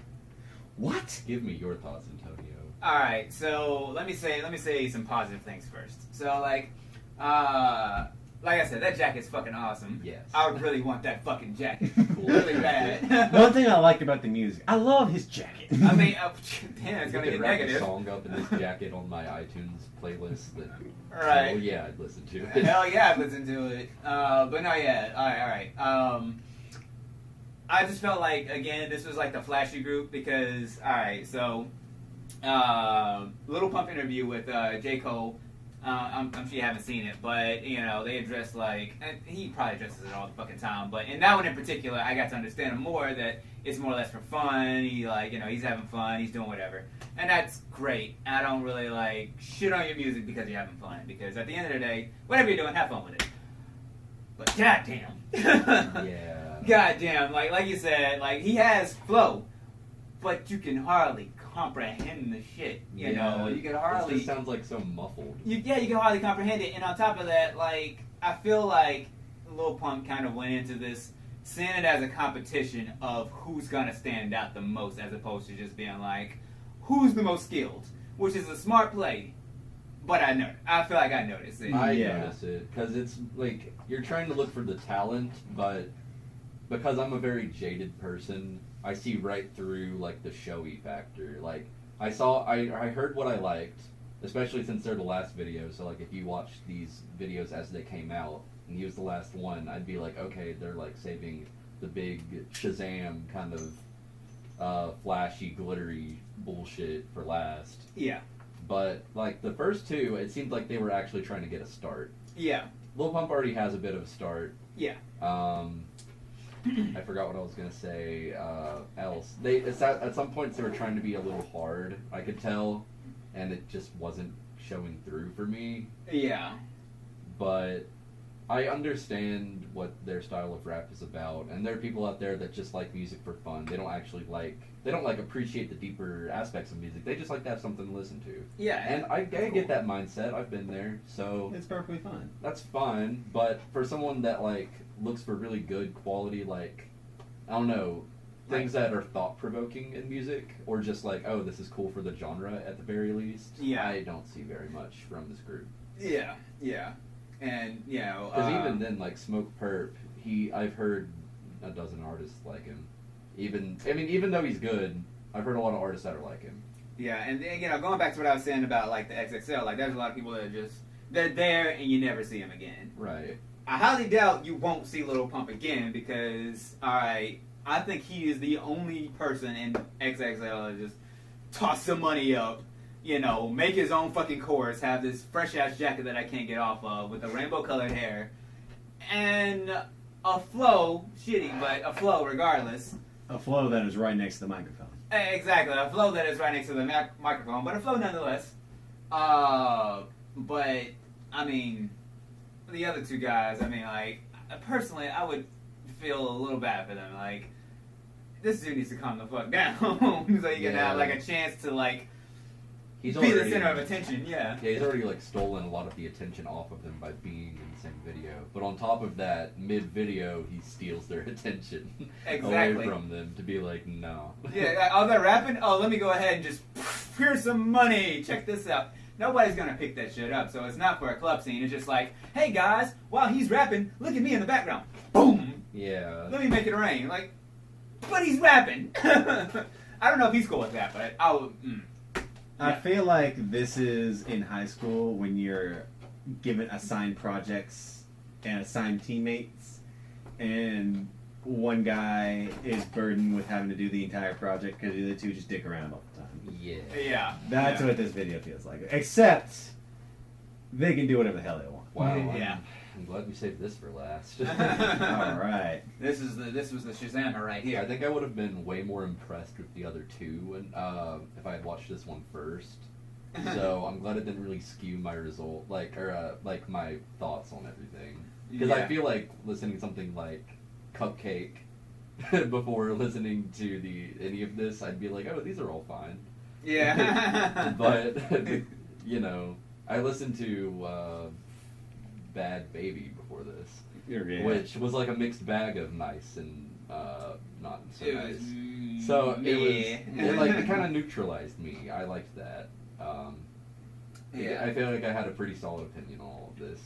What? Give me your thoughts, Antonio. Alright, so let me say some positive things first. So like I said, that jacket's fucking awesome. Yes. I would really want that fucking jacket. Cool. Really bad. One thing I like about the music, I love his jacket. I mean, damn, it's You gonna could get wrap negative. a song up in this jacket on my iTunes playlist. That, Right. Oh yeah, I'd listen to it. Hell yeah, I'd listen to it. But no, yeah, alright. I just felt like, again, this was like the flashy group because, alright, so, Little Pump interview with J. Cole. I'm sure you haven't seen it, but, you know, they address, like, and he probably addresses it all the fucking time, but in that one in particular, I got to understand him more that it's more or less for fun. He, like, you know, he's having fun, he's doing whatever. And that's great. I don't really, like, shit on your music because you're having fun, because at the end of the day, whatever you're doing, have fun with it. But goddamn. Yeah. Goddamn, like you said, like, he has flow, but you can hardly comprehend the shit, you know? You can It hardly... just sounds like so muffled. You can hardly comprehend it. And on top of that, like, I feel like Lil Pump kind of went into this seeing it as a competition of who's gonna stand out the most, as opposed to just being like, who's the most skilled, which is a smart play. But I feel like I noticed it. I Yeah. notice it because it's like you're trying to look for the talent, but because I'm a very jaded person, I see right through like the showy factor. Like I heard what I liked, especially since they're the last video. So like if you watch these videos as they came out and he was the last one, I'd be like, okay, they're like saving the big Shazam kind of flashy, glittery bullshit for last. Yeah. but like the first two, it seemed like they were actually trying to get a start. Yeah. Lil Pump already has a bit of a start. Yeah. I forgot what I was gonna say. Else, at some points they were trying to be a little hard. I could tell, and it just wasn't showing through for me. Yeah. But I understand what their style of rap is about, and there are people out there that just like music for fun. They don't actually appreciate the deeper aspects of music. They just like to have something to listen to. Yeah. And I get that mindset. I've been there, so It's perfectly fine. that's fine. But for someone that like looks for really good quality, like I don't know, things that are thought provoking in music, or just like, oh, this is cool for the genre at the very least. Yeah. I don't see very much from this group. Yeah. Yeah. And Because even then, like Smoke Perp, I've heard a dozen artists like him. Even though he's good, I've heard a lot of artists that are like him. Yeah, and going back to what I was saying about like the XXL, like there's a lot of people that are they're there and you never see them again. Right. I highly doubt you won't see Lil Pump again because, alright, I think he is the only person in XXL that just toss some money up, make his own fucking chorus, have this fresh ass jacket that I can't get off of with the rainbow colored hair, and a flow, shitty, but a flow regardless. A flow that is right next to the microphone. Exactly, a flow that is right next to the microphone, but a flow nonetheless. But, I mean, the other two guys, personally, I would feel a little bad for them. Like, this dude needs to calm the fuck down so you can have, like, a chance to, like, He's be already, the center of attention, yeah. Yeah, he's already, like, stolen a lot of the attention off of them by being in the same video. But on top of that, mid-video, he steals their attention away from them to be like, no. Yeah, oh, they're rapping? Oh, let me go ahead and just, here's some money, check this out. Nobody's gonna pick that shit up, so it's not for a club scene. It's just like, hey guys, while he's rapping, look at me in the background. Boom! Yeah. Let me make it rain. Like, but he's rapping. I don't know if he's cool with that, but I feel like this is in high school when you're given assigned projects and assigned teammates, and one guy is burdened with having to do the entire project because the other two just dick around all the time. Yeah. Yeah. That's what this video feels like. Except they can do whatever the hell they want. Wow. Yeah. I'm glad we saved this for last. All right. This was the Shazammer right here. I think I would have been way more impressed with the other two if I had watched this one first. So I'm glad it didn't really skew my result, like my thoughts on everything. Because I feel like listening to something like Cupcake before listening to any of this, I'd be like, oh, these are all fine. Yeah. But I listened to Bad Baby before this, which was like a mixed bag of nice and not so nice. So it kind of neutralized me. I liked that. I feel like I had a pretty solid opinion on all of this.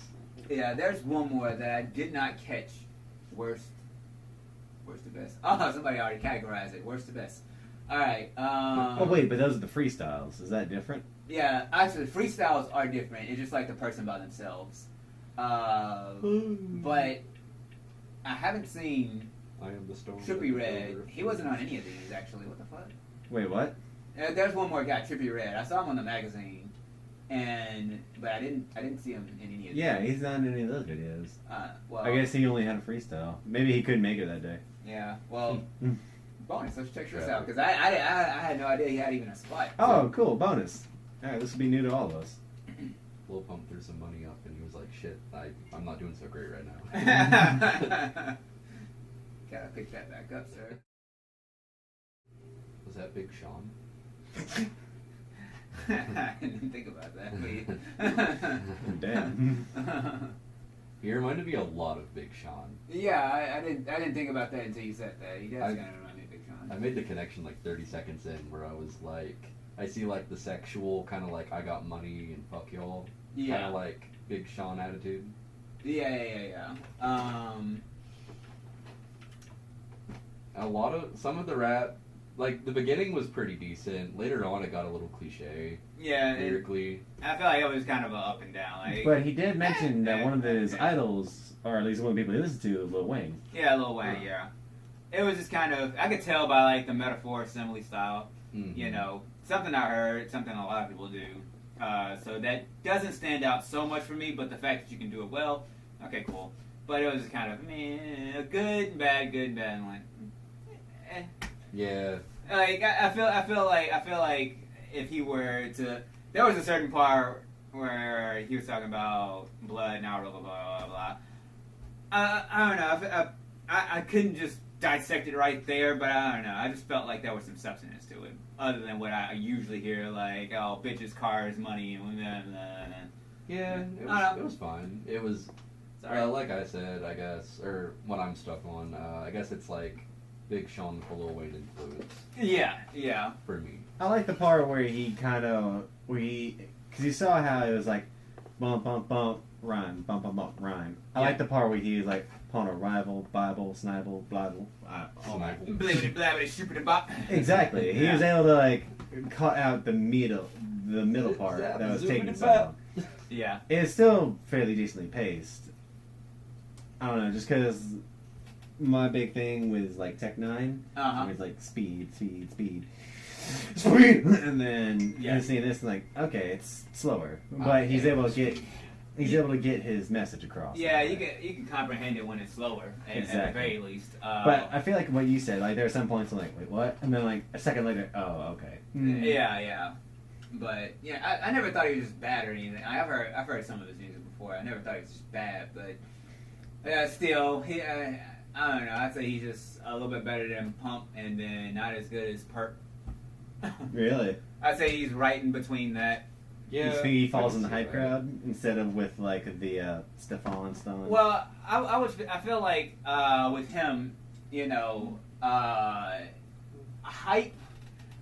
Yeah, there's one more that I did not catch. Worst to best. Oh, somebody already categorized it. Worst to best. All right. Oh wait, but those are the freestyles. Is that different? Yeah, actually, freestyles are different. It's just like the person by themselves. But I haven't seen I am the storm. Trippie Redd. He wasn't on any of these, actually. What the fuck? Wait, what? There's one more guy, Trippie Redd. I saw him on the magazine, but I didn't see him in any of these. Yeah, he's not in any of those videos. Well, I guess he only had a freestyle. Maybe he couldn't make it that day. Yeah. Well, bonus. Let's check this out because I had no idea he had even a spot. Oh, cool. Bonus. All right, this will be new to all of us. Lil Pump threw some money up and he was like, shit, I'm not doing so great right now. Gotta pick that back up, sir. Was that Big Sean? I didn't think about that. Damn. He reminded me a lot of Big Sean. Yeah, I didn't think about that until you said that. He does kind of remind me of Big Sean. I made the connection like 30 seconds in where I was like, I see like the sexual kind of like I got money and fuck y'all kind of like Big Sean attitude. Yeah. Some of the rap, like the beginning was pretty decent. Later on, it got a little cliche. Yeah, lyrically. I feel like it was kind of a up and down. Like, But he did mention that one of his idols, or at least one of the people he listens to, is Lil Wayne. Yeah, Lil Wayne. Yeah, it was just kind of I could tell by like the metaphor assembly style. Mm-hmm. You know, something I heard, something a lot of people do. So that doesn't stand out so much for me, but the fact that you can do it well, okay, cool. But it was just kind of good and bad, and like, Yeah. Like I feel like if he were to, there was a certain part where he was talking about blood and blah blah blah blah blah. I don't know. I couldn't just dissect it right there, but I don't know. I just felt like there was some substance to it, other than what I usually hear, like bitches, cars, money, and blah, blah, blah. Yeah, it was fine. It was, like I said, I guess, or what I'm stuck on. I guess it's like Big Sean for Lil Wayne influence. Yeah. For me. I like the part where because you saw how it was like, bump, bump, bump, rhyme, bump, bump, bump, rhyme. I like the part where he was like, upon arrival, Bible, snible, blabble, Snible. Blibbity blabbity stupid bop. Exactly. He was able to like cut out the middle part that was taking so long. Yeah. It's still fairly decently paced. I don't know, just because my big thing was like Tech 9, Uh-huh. it was like speed, and then Yeah. you see this and like, okay, it's slower, but he's able to get his message across. Yeah, you can comprehend it when it's slower, at the very least. But I feel like what you said, like there are some points I'm like, wait, what? And then like a second later, oh, okay. Yeah. But yeah, I never thought he was just bad or anything. I've heard some of his music before. I never thought he was just bad, but still, I don't know. I'd say he's just a little bit better than Pump, and then not as good as Perp. Really? I'd say he's right in between that. You think he falls in the hype crowd instead of with like the Stefan Stone? Well, I feel like with him, hype,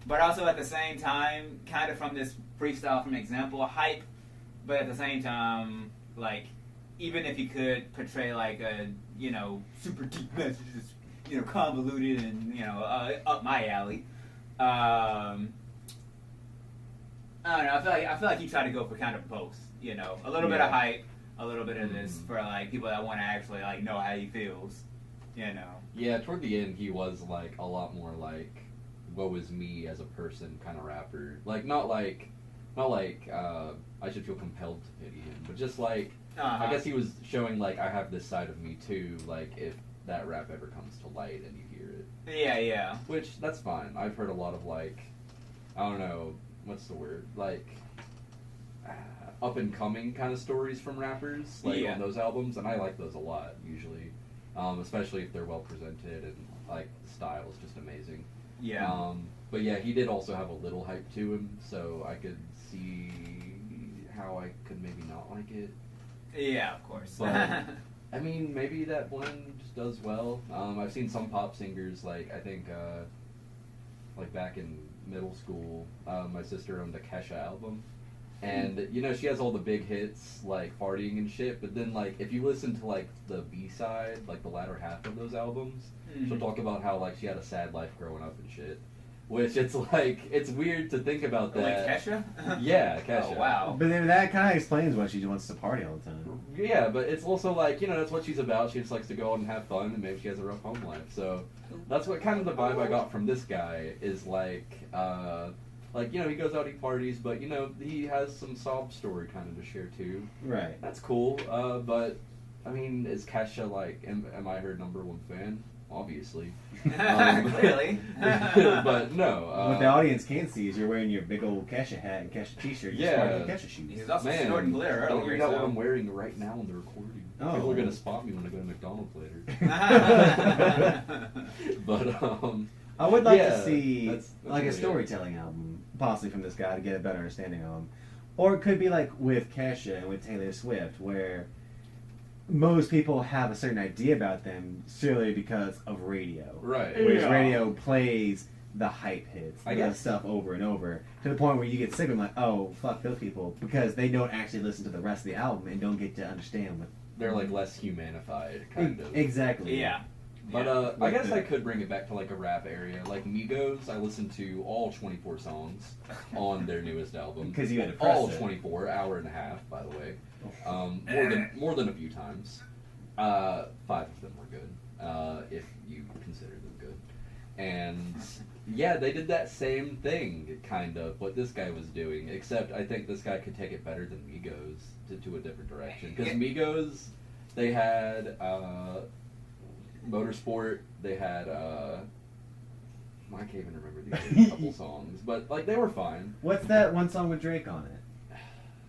but also at the same time, kind of from this freestyle from example, hype, but at the same time, like, even if he could portray like a super deep messages, convoluted and up my alley. I don't know. I feel like he tried to go for kind of both. A little bit of hype, a little bit of this for like people that want to actually like know how he feels. Yeah, toward the end, he was like a lot more like, "Woe is me" as a person kind of rapper. Like not like I should feel compelled to pity him, but just like I guess he was showing like I have this side of me too. Like if that rap ever comes to light and you hear it. Yeah. Which that's fine. I've heard a lot of like, I don't know. What's the word? Like up and coming kind of stories from rappers, like on those albums, and I like those a lot usually, especially if they're well presented and like the style is just amazing. Yeah. But yeah, he did also have a little hype to him, so I could see how I could maybe not like it. Yeah, of course. But I mean, maybe that blend just does well. I've seen some pop singers like I think like back in middle school, my sister owned a Kesha album, and she has all the big hits like Farting and shit, but then like if you listen to like the B-side, like the latter half of those albums, she'll talk about how like she had a sad life growing up and shit, which it's like it's weird to think about that. Like Kesha? Yeah, Kesha. Oh, wow. But then that kind of explains why she wants to party all the time. Yeah, but it's also like, that's what she's about. She just likes to go out and have fun, and maybe she has a rough home life. So that's what kind of the vibe I got from this guy is like, he goes out, he parties, but, he has some sob story kind of to share too. Right. That's cool. But, I mean, is Kesha like, am I her number one fan? Obviously. Clearly. But no. What the audience can't see is you're wearing your big old Kesha hat and Kesha t-shirt. You're sporting Kesha shoes. He's also Man, snorting glitter don't earlier. forget what I'm wearing right now in the recording. Oh. People are gonna spot me when I go to McDonald's later. But I would like to yeah, see that's like a really storytelling album, possibly from this guy to get a better understanding of him. Or it could be like with Kesha and with Taylor Swift, where most people have a certain idea about them solely because of radio. Right. Whereas radio plays the hype hits, I the guess. stuff over and over, to the point where you get sick of them, like, oh, fuck those people, because they don't actually listen to the rest of the album and don't get to understand what... They're like less humanified, kind of. Exactly. Yeah. But I guess I could bring it back to like a rap area. Like Migos, I listened to all 24 songs on their newest album. Because you had to press all it. 24, hour and a half, by the way. More than a few times. 5 of them were good, if you consider them good. And Yeah, they did that same thing, kind of, what this guy was doing, except I think this guy could take it better than Migos to a different direction. Because Migos, they had Motorsport, they had, I can't even remember the other couple songs, but, like, they were fine. What's that one song with Drake on it?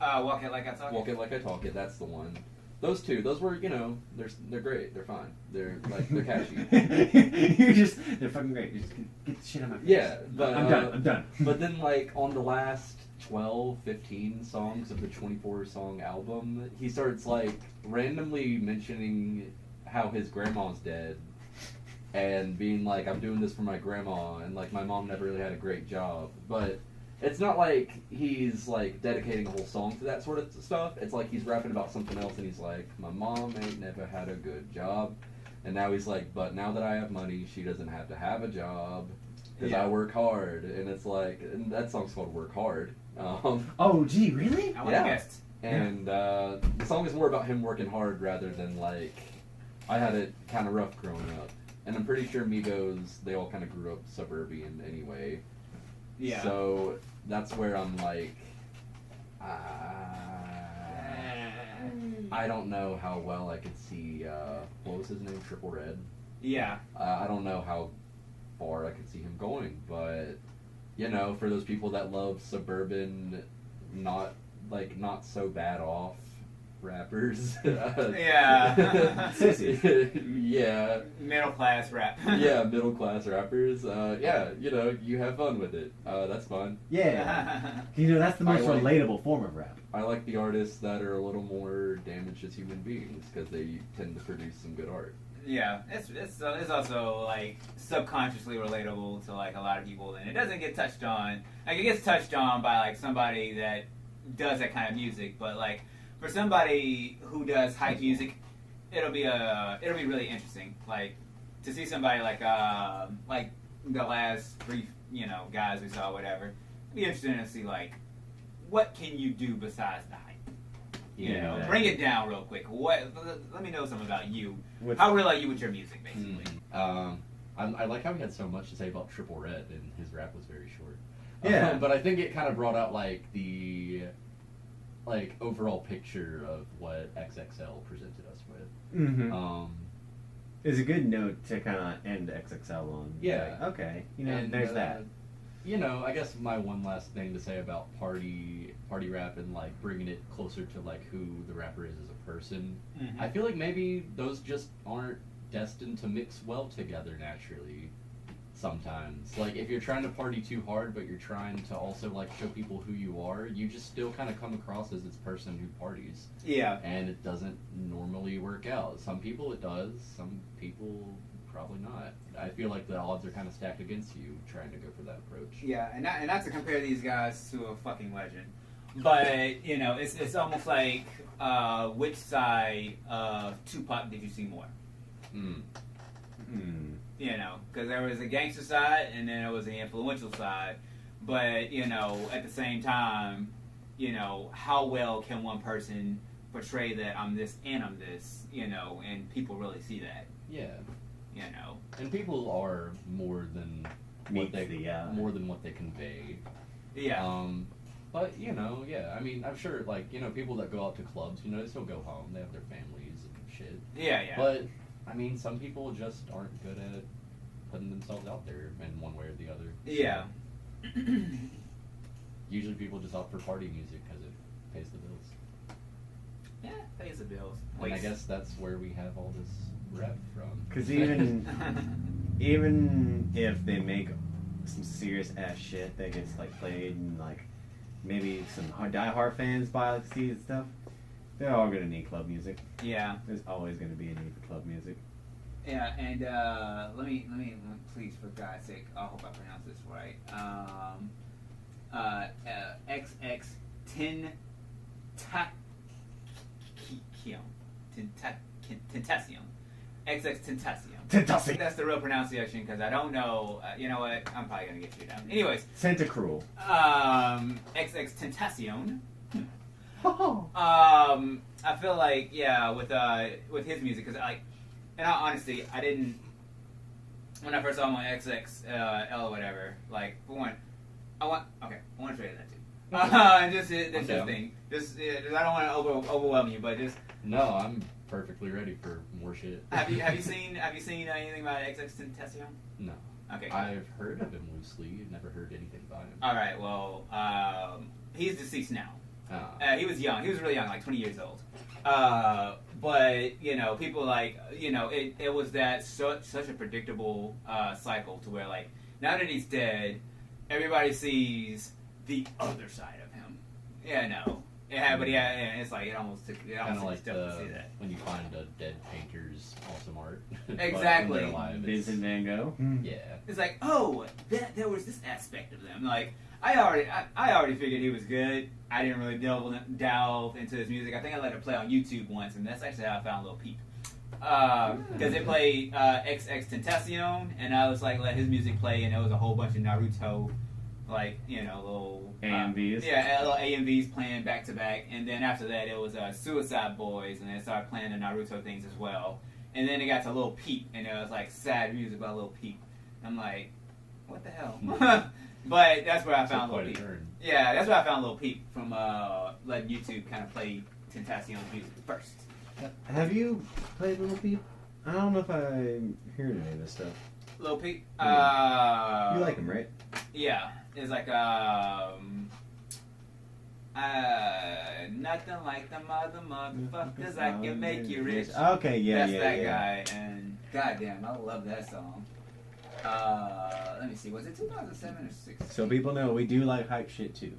Walk It Like I Talk It. Walk It Like I Talk It, that's the one. Those two, those were, they're great, they're fine. They're catchy. They're fucking great. You just get the shit out of my face. Yeah, but I'm done. But then, like, on the last 12, 15 songs of the 24-song album, he starts, like, randomly mentioning how his grandma's dead and being like, I'm doing this for my grandma, and, like, my mom never really had a great job. But it's not like he's, like, dedicating a whole song to that sort of stuff. It's like he's rapping about something else, and he's like, my mom ain't never had a good job. And now he's like, but now that I have money, she doesn't have to have a job because I work hard. And it's like, and that song's called Work Hard. Oh, gee, really? I would have guessed. And the song is more about him working hard rather than, like, I had it kind of rough growing up. And I'm pretty sure Migos, they all kind of grew up suburban anyway. Yeah. So that's where I'm like, I don't know how well I could see, what was his name, Triple Red? Yeah. I don't know how far I could see him going, but, for those people that love suburban, not so bad off rappers. Yeah. Yeah. Middle class rap. Yeah, middle class rappers. You have fun with it. That's fun. Yeah. That's the most relatable form of rap. I like the artists that are a little more damaged as human beings because they tend to produce some good art. Yeah, it's also, like, subconsciously relatable to, like, a lot of people, and it doesn't get touched on. Like, it gets touched on by, like, somebody that does that kind of music, but, like, for somebody who does hype music, it'll be really interesting. Like, to see somebody like the last three, guys we saw, whatever. It'd be interesting to see, like, what can you do besides the hype? Yeah. Bring it down real quick. Let me know something about you. What's- How real are you with your music, basically? I like how he had so much to say about Triple Red, and his rap was very short. Yeah. But I think it kind of brought out, like, the overall picture of what XXL presented us with. Mm-hmm. It's a good note to kind of end XXL on. Yeah. Like, okay. And, there's that. I guess my one last thing to say about party rap and, like, bringing it closer to, like, who the rapper is as a person. Mhm. I feel like maybe those just aren't destined to mix well together naturally. Sometimes, like, if you're trying to party too hard, but you're trying to also, like, show people who you are, you just still kind of come across as this person who parties. Yeah. And it doesn't normally work out. Some people it does, some people probably not. I feel like the odds are kind of stacked against you trying to go for that approach. Yeah, and not to compare these guys to a fucking legend, but it's almost like which side of Tupac did you see more? Because there was a gangster side and then there was the influential side, but at the same time, how well can one person portray that I'm this and I'm this, and people really see that, Yeah. And people are more than what they convey. Yeah. But I mean, I'm sure, like, people that go out to clubs, they still go home. They have their families and shit. Yeah. But I mean, some people just aren't good at putting themselves out there in one way or the other. Yeah. Usually, people just opt for party music because it pays the bills. Yeah, pays the bills. And I guess that's where we have all this rep from. Because even if they make some serious ass shit that gets, like, played and, like, maybe some die-hard fans buy, like, CDs and stuff, they're all gonna need club music. Yeah. There's always gonna be a need for club music. Yeah, and let me please, for God's sake, I hope I pronounce this right. XX Tentacion. XX Tentacion. Tentacion. That's the real pronunciation because I don't know. You know what? I'm probably gonna get you down. Anyways, Santa Cruel. XX Tentacion. I feel like with his music, because, like, in all honesty, I didn't when I first saw him on XXL or whatever, like for one, I want to show you that too. Just that's Okay. just thing. Just I don't want to overwhelm you, but just No, I'm perfectly ready for more shit. have you seen anything about XXXTentacion? No. Okay. I've heard of him loosely. Never heard anything about him. All right. Well, he's deceased now. He was young. He was really young, like 20 years old. But people like it was that such a predictable cycle to where like now that he's dead, everybody sees the other side of him. Yeah, no. Yeah, but it's like it almost took Kind of like to see that. when you find a dead painter's awesome art. But Exactly. when they're alive, it's- Vincent Van Gogh. Yeah. It's like, oh, there was this aspect of them. Like, I already figured he was good. I didn't really delve into his music. I think I let it play on YouTube once, and that's actually how I found Lil Peep. Because it played XXXTentacion, and I was like, let his music play, and there was a whole bunch of Naruto, like, little... AMVs. little AMVs playing back to back, and then after that it was Suicide Boys, and they started playing the Naruto things as well. And then it got to Lil Peep, and it was like sad music by Lil Peep. I'm like, what the hell? But that's where I found Lil Quite a Peep. turn. Yeah, that's where I found Lil Peep from letting YouTube kind of play Tentacion's music first. Have you played Little Peep? I don't know if I heard any of this stuff. Lil Peep? You like him, right? Yeah. It's like nothing like the motherfuckers I can make you rich. Okay, yeah, That's yeah, that yeah. guy, and goddamn, I love that song. Let me see, was it 2007 or 6? So people know we do like hype shit too.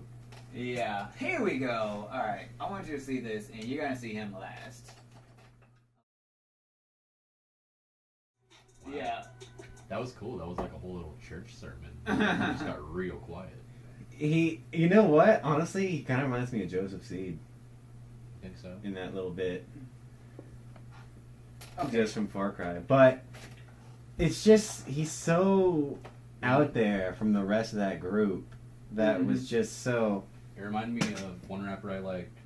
Yeah, here we go. All right, I want you to see this, and you're gonna see him last. Yeah. That was cool. That was like a whole little church sermon. It just got real quiet. You know what? Honestly, he kind of reminds me of Joseph Seed Think so? in that little bit, Okay. just from Far Cry. But it's just he's so out there from the rest of that group that was just so. It reminded me of one rapper I liked,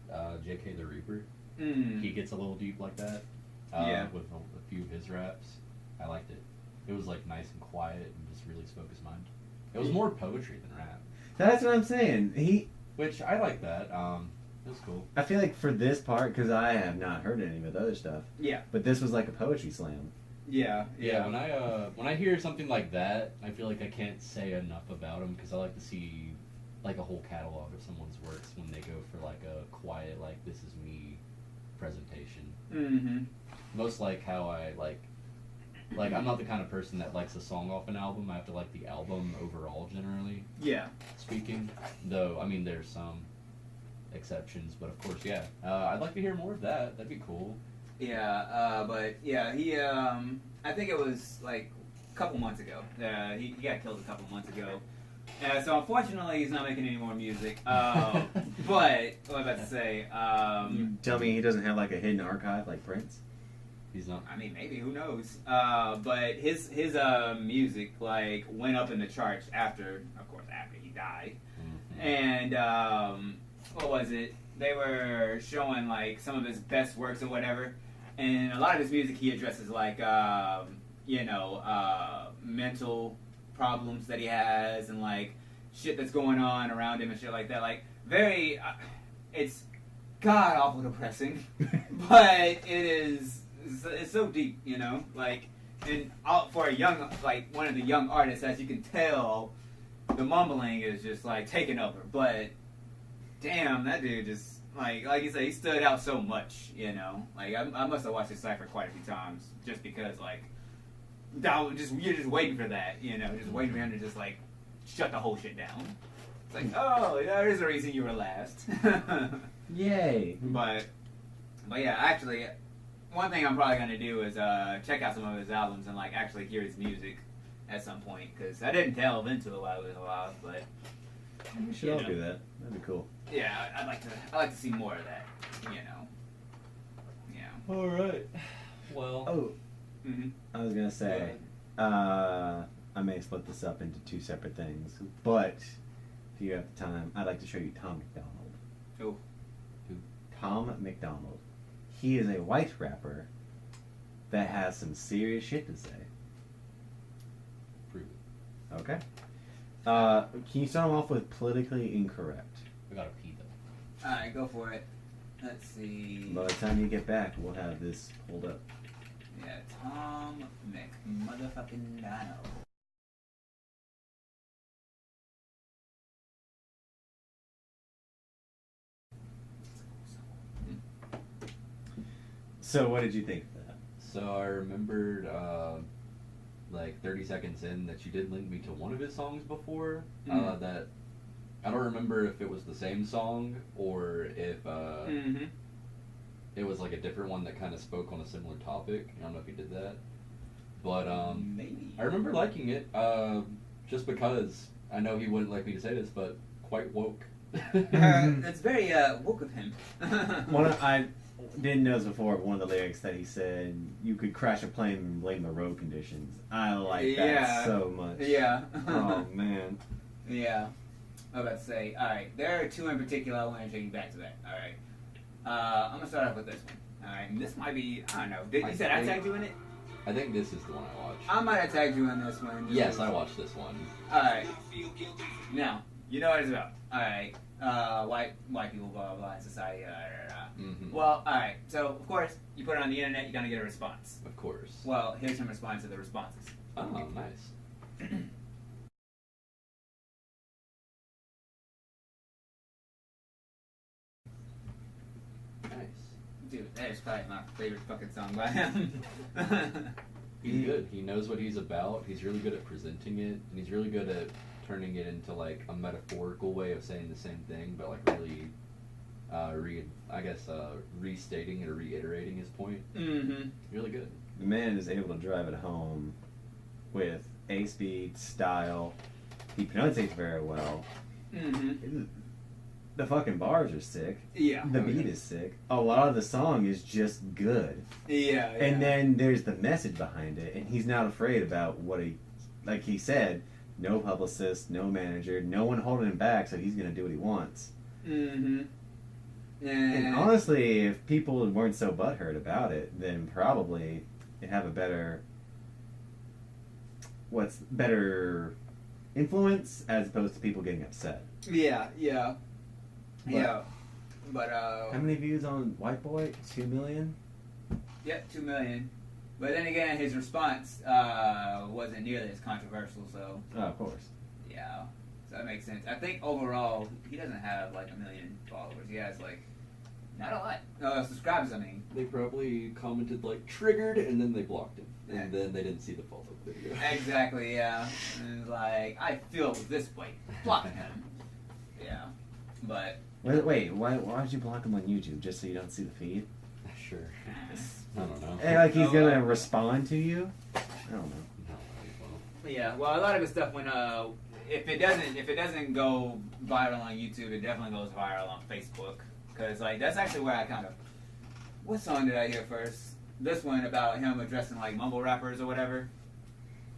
J.K. the Reaper. He gets a little deep like that. Yeah. With a few of his raps. I liked it. It was like nice and quiet and just really spoke his mind. It was more poetry than rap. That's what I'm saying. Which I like that. It was cool. I feel like for this part, because I have not heard any of his other stuff. Yeah. But this was like a poetry slam. Yeah. Yeah, when I hear something like that, I feel like I can't say enough about him because I like to see like a whole catalog of someone's works when they go for like a quiet, like this is me presentation. Mm-hmm. Most like how I like I'm not the kind of person that likes a song off an album. I have to like the album overall, generally Yeah. speaking. Though I mean, there's some exceptions, but of course, yeah. I'd like to hear more of that. That'd be cool. Yeah, but yeah, he I think it was like a couple months ago. He got killed a couple months ago. So unfortunately, he's not making any more music. But what I was about to say, You tell me he doesn't have like a hidden archive like Prince? He's not. I mean, maybe, who knows? But his music like went up in the charts after he died. Mhm. And what was it? They were showing like some of his best works or whatever, and a lot of his music he addresses like mental problems that he has and like shit that's going on around him and shit like that. Like very, it's god awful depressing, but it's so deep, like. And for a young, like one of the young artists, as you can tell, the mumbling is just like taking over. But damn, that dude just like you said, he stood out so much. Like I must have watched his cipher quite a few times just because like you're just waiting for that. Just waiting for him to just like shut the whole shit down. It's like, oh, there is a reason you were last. Yay! But yeah, actually. One thing I'm probably gonna do is check out some of his albums and like actually hear his music at some point because I didn't delve into it while he was alive. But We should all do that. That'd be cool. yeah, I'd like to see more of that. Yeah. All right. Well. Oh, Mm-hmm. I was gonna say, I may split this up into two separate things, but if you have time, I'd like to show you Tom McDonald. Oh. Tom McDonald. He is a white rapper that has some serious shit to say. Okay. Can you start them off with politically incorrect? I gotta pee though. Alright, go for it. Let's see. By the time you get back, we'll have this pulled up. Yeah, Tom Motherfucking Dino. So, what did you think of that? So I remembered, like 30 seconds in, that you did link me to one of his songs before. That I don't remember if it was the same song or if it was like a different one that kind of spoke on a similar topic. I don't know if he did that, but Maybe. I remember liking it just because I know he wouldn't like me to say this, but quite woke. It's very woke of him. I didn't know this before, but one of the lyrics that he said, you could crash a plane and blame the road conditions. I like that so much. Yeah. Oh, man. Yeah. I was about to say, alright, there are two in particular I want to take you back to that. Alright. I'm going to start off with this one. Alright, and this might be, I don't know. You said I tagged you in it? I think this is the one I watched. I might have tagged you in this one. Yes, I watched this one. Alright. Now, you know what it's about. Alright. White people, blah, blah, blah, in society, Mm-hmm. Well, alright. So, of course, you put it on the internet, you're going to get a response. Of course. Well, here's some response to the responses. Oh, nice. Nice. Dude, that is probably my favorite fucking song by him. He's good. He knows what he's about. He's really good at presenting it, and he's really good at turning it into like a metaphorical way of saying the same thing, but like really, restating or reiterating his point. Mm-hmm. Really good. The man is able to drive it home with a speed, style. He pronunciates very well. Mm-hmm. The fucking bars are sick. Yeah. The beat is sick. A lot of the song is just good. Yeah. And then there's the message behind it, and he's not afraid about what like he said, no publicist, no manager, no one holding him back, so he's gonna do what he wants. Mm-hmm. And honestly, if people weren't so butthurt about it, then probably they'd have a better influence as opposed to people getting upset. Yeah. But- Yeah. But How many views on White Boy? 2 million? Yep, 2 million. But then again, his response wasn't nearly as controversial, so Oh, of course. yeah. So that makes sense. I think overall, he doesn't have like 1 million followers. He has like, not a lot. Subscribers, I mean. They probably commented like triggered, and then they blocked him, and then they didn't see the follow-up video. Exactly, yeah. And it's like, I feel this way. Block him. Yeah. But, Wait, why did you block him on YouTube? Just so you don't see the feed? Sure. I don't know. Hey, like he's gonna respond to you? I don't know. yeah, well, a lot of his stuff when, if it doesn't go viral on YouTube, it definitely goes viral on Facebook. Because, like, that's actually where I kind of... What song did I hear first? This one about him addressing, like, mumble rappers or whatever.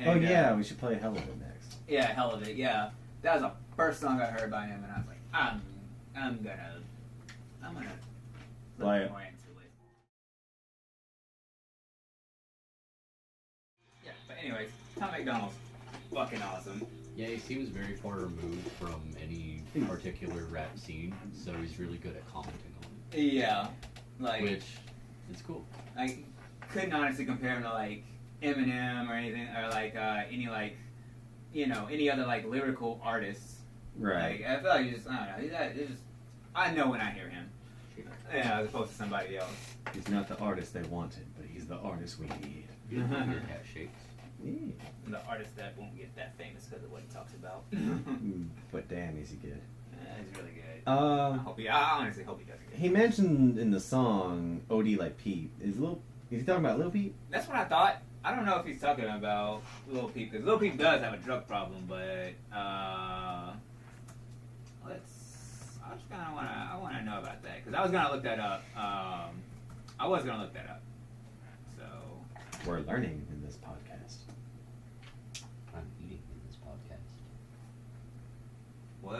Oh yeah, we should play Hell of It next. Yeah, Hell of It, yeah. That was the first song I heard by him, and I was like, I'm gonna look Play it. more into it. Yeah, but anyways, Tom McDonald's fucking awesome. Yeah, he seems very far removed from any particular rap scene, so he's really good at commenting on it. Yeah, like, Which is cool. I couldn't honestly compare him to like Eminem or anything, or like any like, you know, any other like lyrical artists. Right. Like, I feel like he's just, I don't know, I know when I hear him. Yeah, as opposed to somebody else. He's not the artist they wanted, but he's the artist we need. Your cat shakes. Yeah. The artist that won't get that famous because of what he talks about. But damn, is he good. He's really good. I honestly hope he does good. He mentioned in the song "OD Like Pete." Is he talking about Lil Peep? That's what I thought. I don't know if he's talking about Lil Peep, because Lil Peep does have a drug problem, but I wanna know about that, because I was gonna look that up. So We're learning in this podcast. I'm eating in this podcast. what?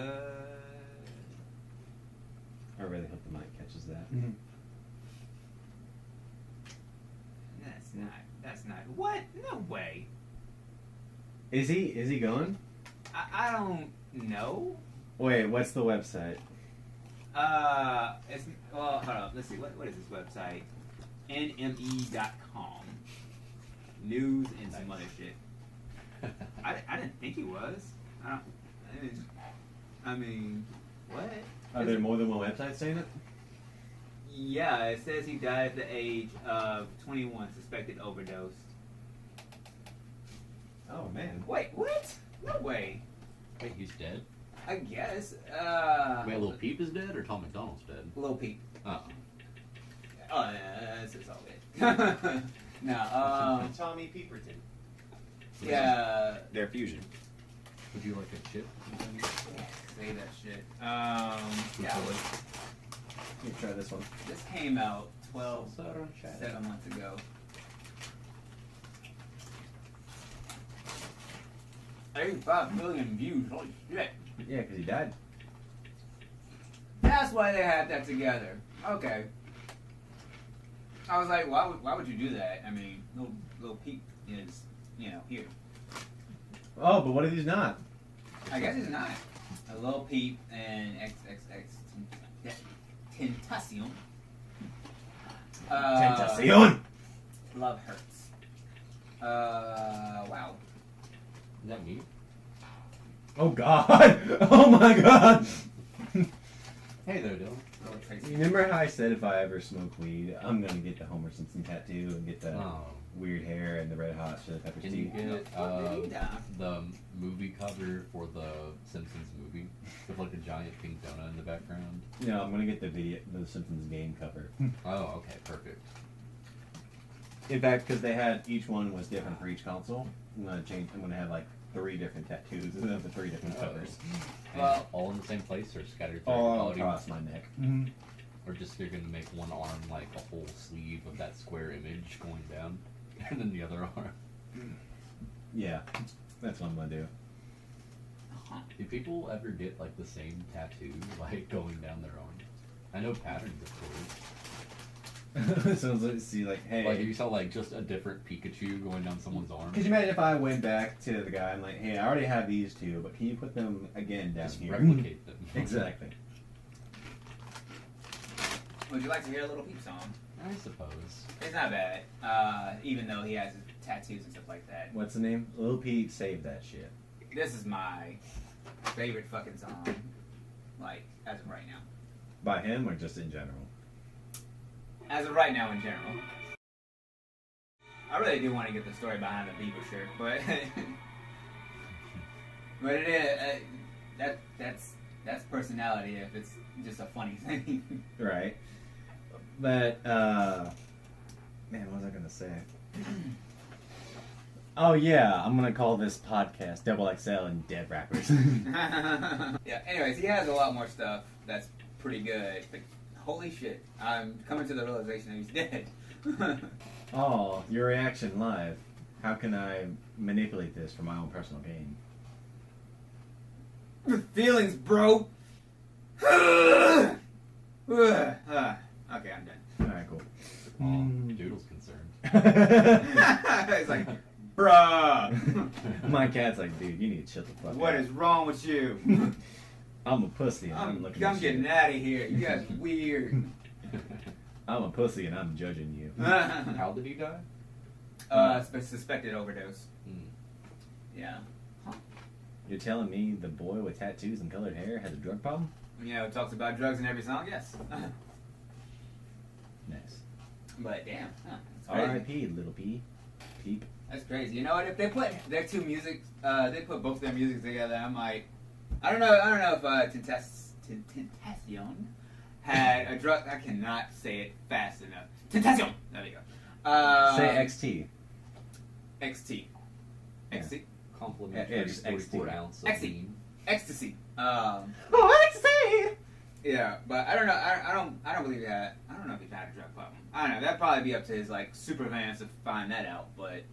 I really hope the mic catches that. That's not. What? No way. Is he going? I don't know. Wait, what's the website? It's well. Hold on. Let's see. What is this website? NME.com. News and some other shit. I didn't think he was. I mean, what? Are there more than one website saying it? Yeah, it says he died at the age of 21, suspected overdose. Oh man. Wait, what? No way. Wait, he's dead? I guess. Wait, Lil Peep is dead or Tom McDonald's dead? Lil Peep. Oh. Oh, that's all good. No, Tommy Peeperton. yeah. Their fusion. Would you like a chip? Say that shit. Yeah. You try this one. This came out 7 months ago. 85 million views. Holy shit. Yeah, because he died. That's why they had that together. Okay. I was like, why would you do that? I mean, Lil Peep is, here. Oh, but what if he's not? I guess he's not. A Lil Peep and XXX Tentacion. Tentacion! Love hurts. Wow. Is that me? Oh god! Oh my god! Hey there, Dylan. You remember how I said if I ever smoke weed, I'm gonna get the Homer Simpson tattoo and get the weird hair and the red hot chili peppers Can you teeth? get the movie cover for the Simpsons movie with like a giant pink donut in the background? No, I'm gonna get the Simpsons game cover. Oh, okay, perfect. In fact, because they had each one was different for each console, I'm gonna have like 3 different tattoos and then the 3 different covers. And Well- all in the same place or scattered throughout All your body? across my neck. Or just they're gonna make one arm like a whole sleeve of that square image going down, and then the other arm. Yeah, that's what I'm gonna do. Do people ever get like the same tattoo like going down their arm? I know patterns, of course. So let's see, like, hey. Like if you saw like just a different Pikachu going down someone's arm. Could you imagine if I went back to the guy and like, hey, I already have these 2, but can you put them again down Just here? replicate them. Exactly. Would you like to hear a Little Peep song? I suppose. It's not bad. Even though he has tattoos and stuff like that. What's the name? Lil Pete saved that shit. This is my favorite fucking song. Like, as of right now. By him or just in general? As of right now in general. I really do want to get the story behind the Bieber shirt, but but it is that's personality if it's just a funny thing. Right. But man, what was I gonna say? Oh yeah, I'm gonna call this podcast Double XL and Dead Rappers. Yeah. Anyways, he has a lot more stuff that's pretty good. But holy shit, I'm coming to the realization that he's dead. Oh, your reaction live. How can I manipulate this for my own personal gain? Feelings, bro. Okay, I'm done. Alright, cool. Doodle's concerned. It's like, bruh. My cat's like, dude, you need to chill the fuck What out. is wrong with you? I'm a pussy and I'm looking at I'm getting you. out of here. You guys are weird. I'm a pussy and I'm judging you. How did he die? Suspected overdose. Yeah. You're telling me the boy with tattoos and colored hair has a drug problem? You know, it talks about drugs in every song. Yes. Nice. But damn, that's crazy. R.I.P. Little P. Peep. That's crazy. You know what? If they put their two music, they put both their music together, I might. I don't know if Tentacion had a drug. I cannot say it fast enough. Tentacion. There we go. Say XT. XT. XT. Complimentary Yeah, just 44 XT. ounce of XT. lean. Ecstasy. Oh, XT! Yeah, but I don't know. I don't believe that. I don't know if he had a drug problem. I don't know. That'd probably be up to his like super fans to find that out. But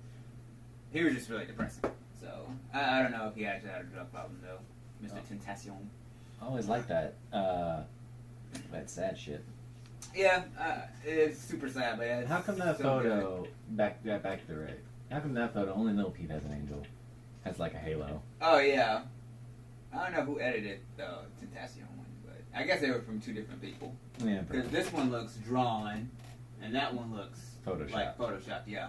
he was just really depressing. So I don't know if he actually had a drug problem though, Mr. Tentacion. I always like that. That sad shit. Yeah, it's super sad, but it's How come that so photo back to the right? How come that photo only Lil Peep has an angel? That's like a halo. Oh yeah. I don't know who edited the Tentacion one, but I guess they were from two different people. Yeah, Because this one looks drawn, and that one looks Photoshop. like photoshopped. Yeah.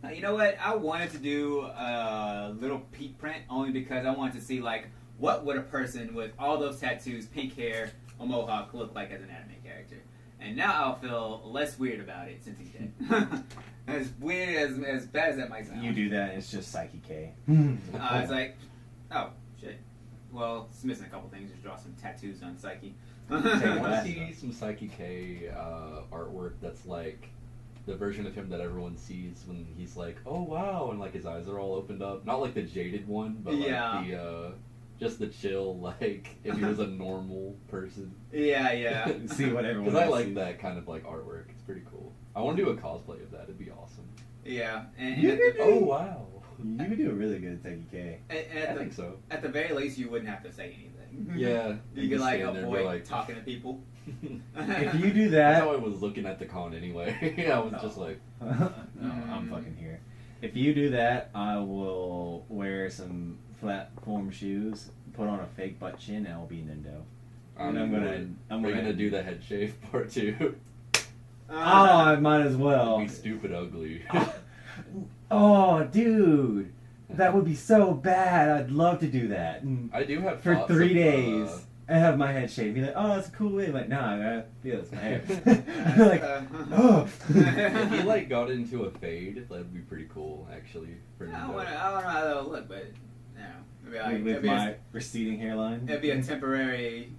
Now, you know what? I wanted to do a little peek print only because I wanted to see like what would a person with all those tattoos, pink hair, a mohawk look like as an anime character. And now I'll feel less weird about it since he's dead. As weird as bad as that might sound. You do that, it's just Psyche K. It's like, oh shit. Well, it's missing a couple things. Just draw some tattoos on Psyche. I want to see some Psyche K artwork that's like the version of him that everyone sees when he's like, oh wow, and like his eyes are all opened up. Not like the jaded one, but like the just the chill, like if he was a normal person. Yeah. See what everyone Because I else like sees. that kind of like artwork. It's pretty cool. I want to do a cosplay of that. It'd be awesome. Yeah. And You could Oh wow. You could do a really good Psyche K. I think so. At the very least, you wouldn't have to say anything. Yeah. You could like stand there and avoid be like, talking to people. If you do That's that, how I was looking at the con anyway. I was just like, no, I'm fucking here. If you do that, I will wear some platform shoes, put on a fake butt chin, and I'll be Nindo. And we're gonna do the head shave part two. Oh, I might as well. Be stupid ugly. Oh, dude, that would be so bad. I'd love to do that. I do have For thoughts 3 of, days. I have my head shaved. Be like, oh, that's a cool way. I'm like, nah, I gotta feel this in my hair. Like, oh. If he like got into a fade, that'd be pretty cool, actually. For I don't Nindo. know how that would look, but With my receding hairline. it'd be a temporary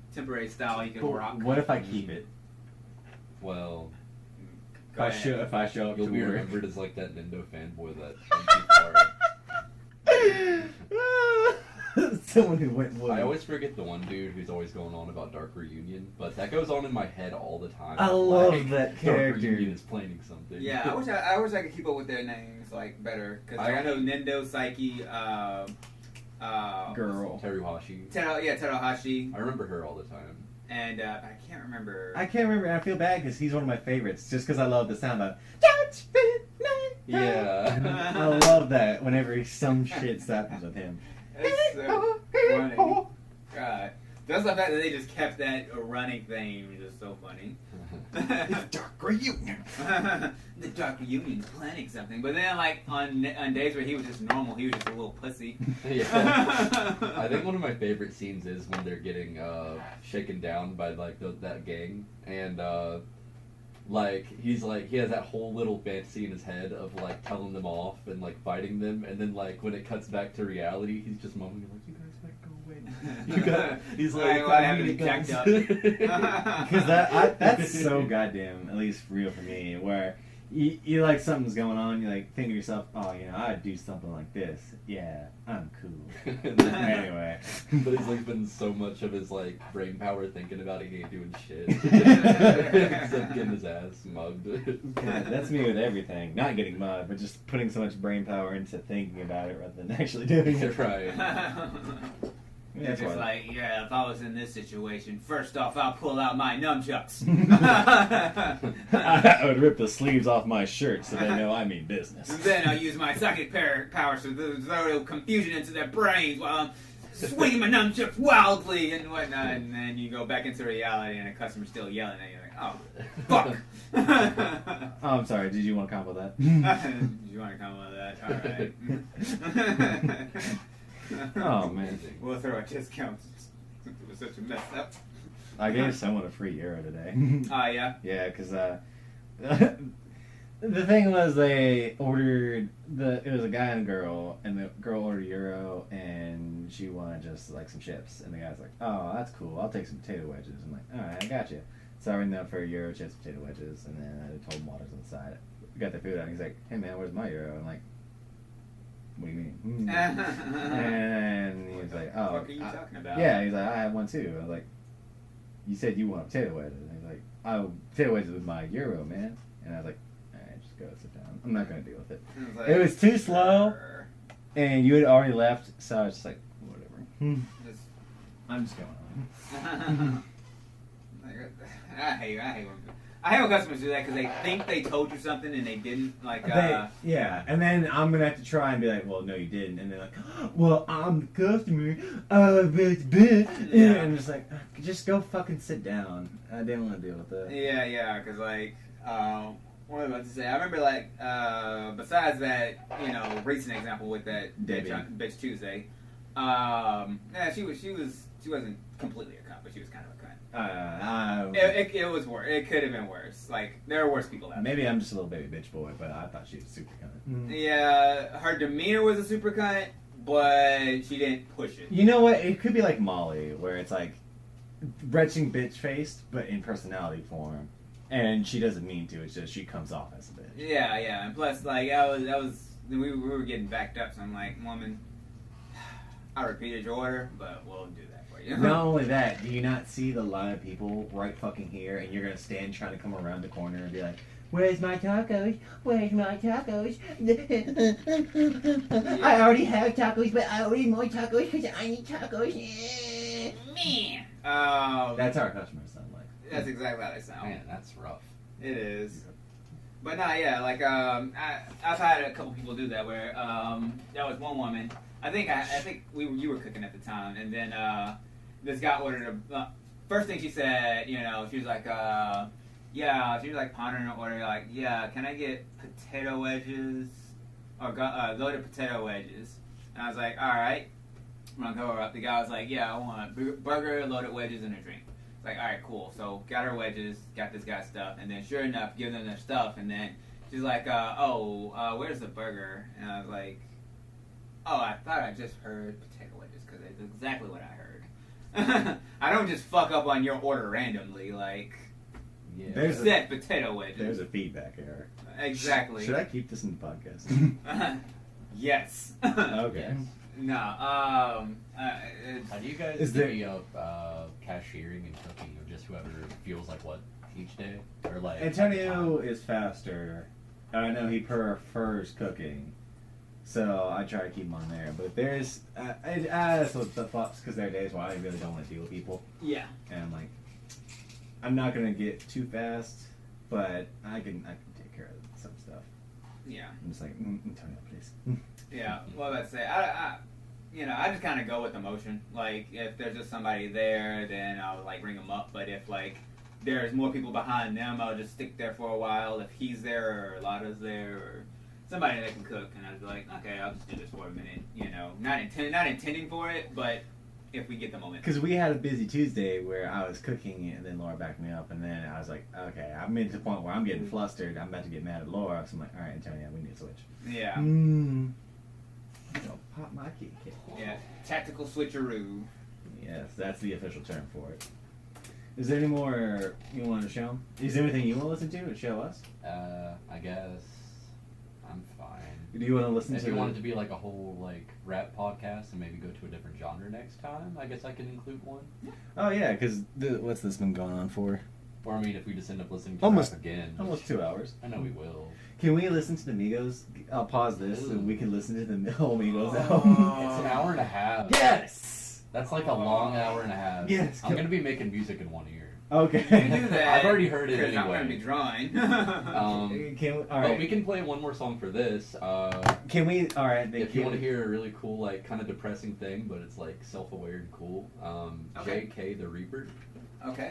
style you could But rock. what if I keep it? Well, If I show up you'll to be work. remembered as like that Nindo fanboy that went too far. Someone who went wood. I always forget the one dude who's always going on about Dark Reunion, but that goes on in my head all the time. I love that character. Dark Reunion is planning something. Yeah, I wish I could keep up with their names like better because I know Nendo, Psyche, Girl. Teruhashi. Teruhashi, I remember her all the time. and I can't remember. I can't remember. I feel bad because he's one of my favorites. Just because I love the sound of. Yeah. I love that whenever some shit happens with him. It's so funny. God, just the fact that they just kept that running theme is just so funny. Dark Reunion. The Dark Reunion's planning something, but then like on days where he was just normal, he was just a little pussy. Yeah. I think one of my favorite scenes is when they're getting shaken down by like that gang, and like he has that whole little fantasy in his head of like telling them off and like fighting them, and then like when it cuts back to reality, he's just moaning like, "You guys better go away." He's like, I haven't been jacked up. Because that's so goddamn, at least real for me, where you like something's going on, you like think to yourself, oh, I'd do something like this. Yeah, I'm cool. Anyway. But he's like spending so much of his like brain power thinking about it, he ain't doing shit. Except getting his ass mugged. Yeah, that's me with everything. Not getting mugged, but just putting so much brain power into thinking about it rather than actually doing it. Right. Yeah, That's just why. like, if I was in this situation, first off, I'll pull out my nunchucks. I would rip the sleeves off my shirt so they know I mean business. Then I'll use my psychic powers to throw confusion into their brains while I'm swinging my nunchucks wildly and whatnot. And then you go back into reality and a customer's still yelling at you like, oh, fuck. Oh, I'm sorry. Did you want to combo that? Do you want to come with that? All right. Oh, man. We'll throw a discount. It was such a mess up. I gave someone a free euro today. Oh, yeah? Yeah, because the thing was they ordered it was a guy and a girl, and the girl ordered euro, and she wanted just like some chips, and the guy's like, oh, that's cool, I'll take some potato wedges. I'm like, all right, I got you. So I ran up for euro chips, potato wedges, and then I told him waters on the side. We got the food out, and he's like, hey man, where's my euro? I'm like, what do you mean? And he was like, oh, What are you talking about? yeah, he's like, I have one too. I was like, you said you want potato wedges. And he's like, oh, potato wedges with my euro, man. And I was like, alright, just go sit down. I'm not going to deal with it. Like, It was too slow, and you had already left, so I was just like, whatever. Just, I'm just going on. I hate when I hate when customers do that because they think they told you something and they didn't. Like, yeah, and then I'm gonna have to try and be like, well, no, you didn't, and they're like, well, I'm the customer, and I'm just like, just go fucking sit down. I didn't want to deal with that. yeah, because like, what was I about to say? I remember like, besides that, recent example with that Debbie. bitch Tuesday, yeah, she wasn't completely a cunt, but she was kind of a cunt. It was worse. It could have been worse. Like, there are worse people out there. Maybe I'm just a little baby bitch boy, but I thought she was super cunt. Yeah, her demeanor was a super cunt, but she didn't push it. You know what? It could be like Molly, where it's like retching bitch faced, but in personality form, and she doesn't mean to. It's just she comes off as a bitch. Yeah, and plus, like, we were getting backed up, so I'm like, woman, I repeated your order, but we'll do that for you. Not only that, do you not see the line of people right fucking here, and you're gonna stand trying to come around the corner and be like, "Where's my tacos? Where's my tacos? I already have tacos, but I already more tacos because I need tacos." Man. That's how our customers sound like. That's exactly how they sound. Man, that's rough. It is. But no, yeah, like I've had a couple people do that where that was one woman. I think you were cooking at the time, and then this guy ordered first thing she said, she was like, she was like pondering her order, like, yeah, can I get potato wedges or loaded potato wedges? And I was like, all right, I'm gonna go up. The guy was like, yeah, I want a burger, loaded wedges, and a drink. It's like, all right, cool. So got her wedges, got this guy's stuff, and then sure enough, give them their stuff, and then she's like, where's the burger? And I was like, oh, I thought I just heard potato wedges because it's exactly what I heard. I don't just fuck up on your order randomly, like. Yeah. There's said potato wedges. There's a feedback error. Exactly. Should I keep this in the podcast? Yes. Okay. Yes. No. How do you guys Is there- divvy up cashiering and cooking, or just whoever feels like what each day, or like Antonio is faster. I know he prefers cooking, so I try to keep him on there. But there's that's what the fucks, because there are days where I really don't want to deal with people, Yeah. and I'm like, I'm not gonna get too fast, but I can take care of some stuff. Yeah. I'm just like, Antonio, please. Yeah. Well, let's say I just kind of go with emotion. Like, if there's just somebody there, then I'll like ring them up. But if like there's more people behind them, I'll just stick there for a while. If he's there or Lada's there or somebody that can cook, and I'd be like, okay, I'll just do this for a minute. Not intending for it, but if we get the moment. Because we had a busy Tuesday where I was cooking and then Laura backed me up, and then I was like, okay, I'm getting to the point where I'm getting flustered. I'm about to get mad at Laura, so I'm like, all right, Antonio, we need to switch. Yeah. I'm gonna pop my Kit Kat. Yeah. Tactical switcheroo. Yes, that's the official term for it. Is there any more you want to show 'em? Is there anything you want to listen to and show us? I guess I'm fine. Do you want to listen If to you want it to be like a whole like rap podcast and maybe go to a different genre next time, I guess I can include one. Oh yeah, because what's this been going on for? Or I mean, if we just end up listening to Almost- rap again, Almost 2 hours. I know we will. Can we listen to the Migos? I'll pause this so we can listen to the whole Migos Oh. album. It's an hour and a half. Yes! That's like a long hour and a half. Yes. I'm gonna be making music in one ear. You do Okay. that. I've already heard it 'cause I'm gonna anyway. be drawing. Can we, all But right. we can play one more song for this. Can we? All right. Then If you want to hear a really cool, like, kind of depressing thing, but it's like self-aware and cool. Okay. J.K. the Reaper. Okay.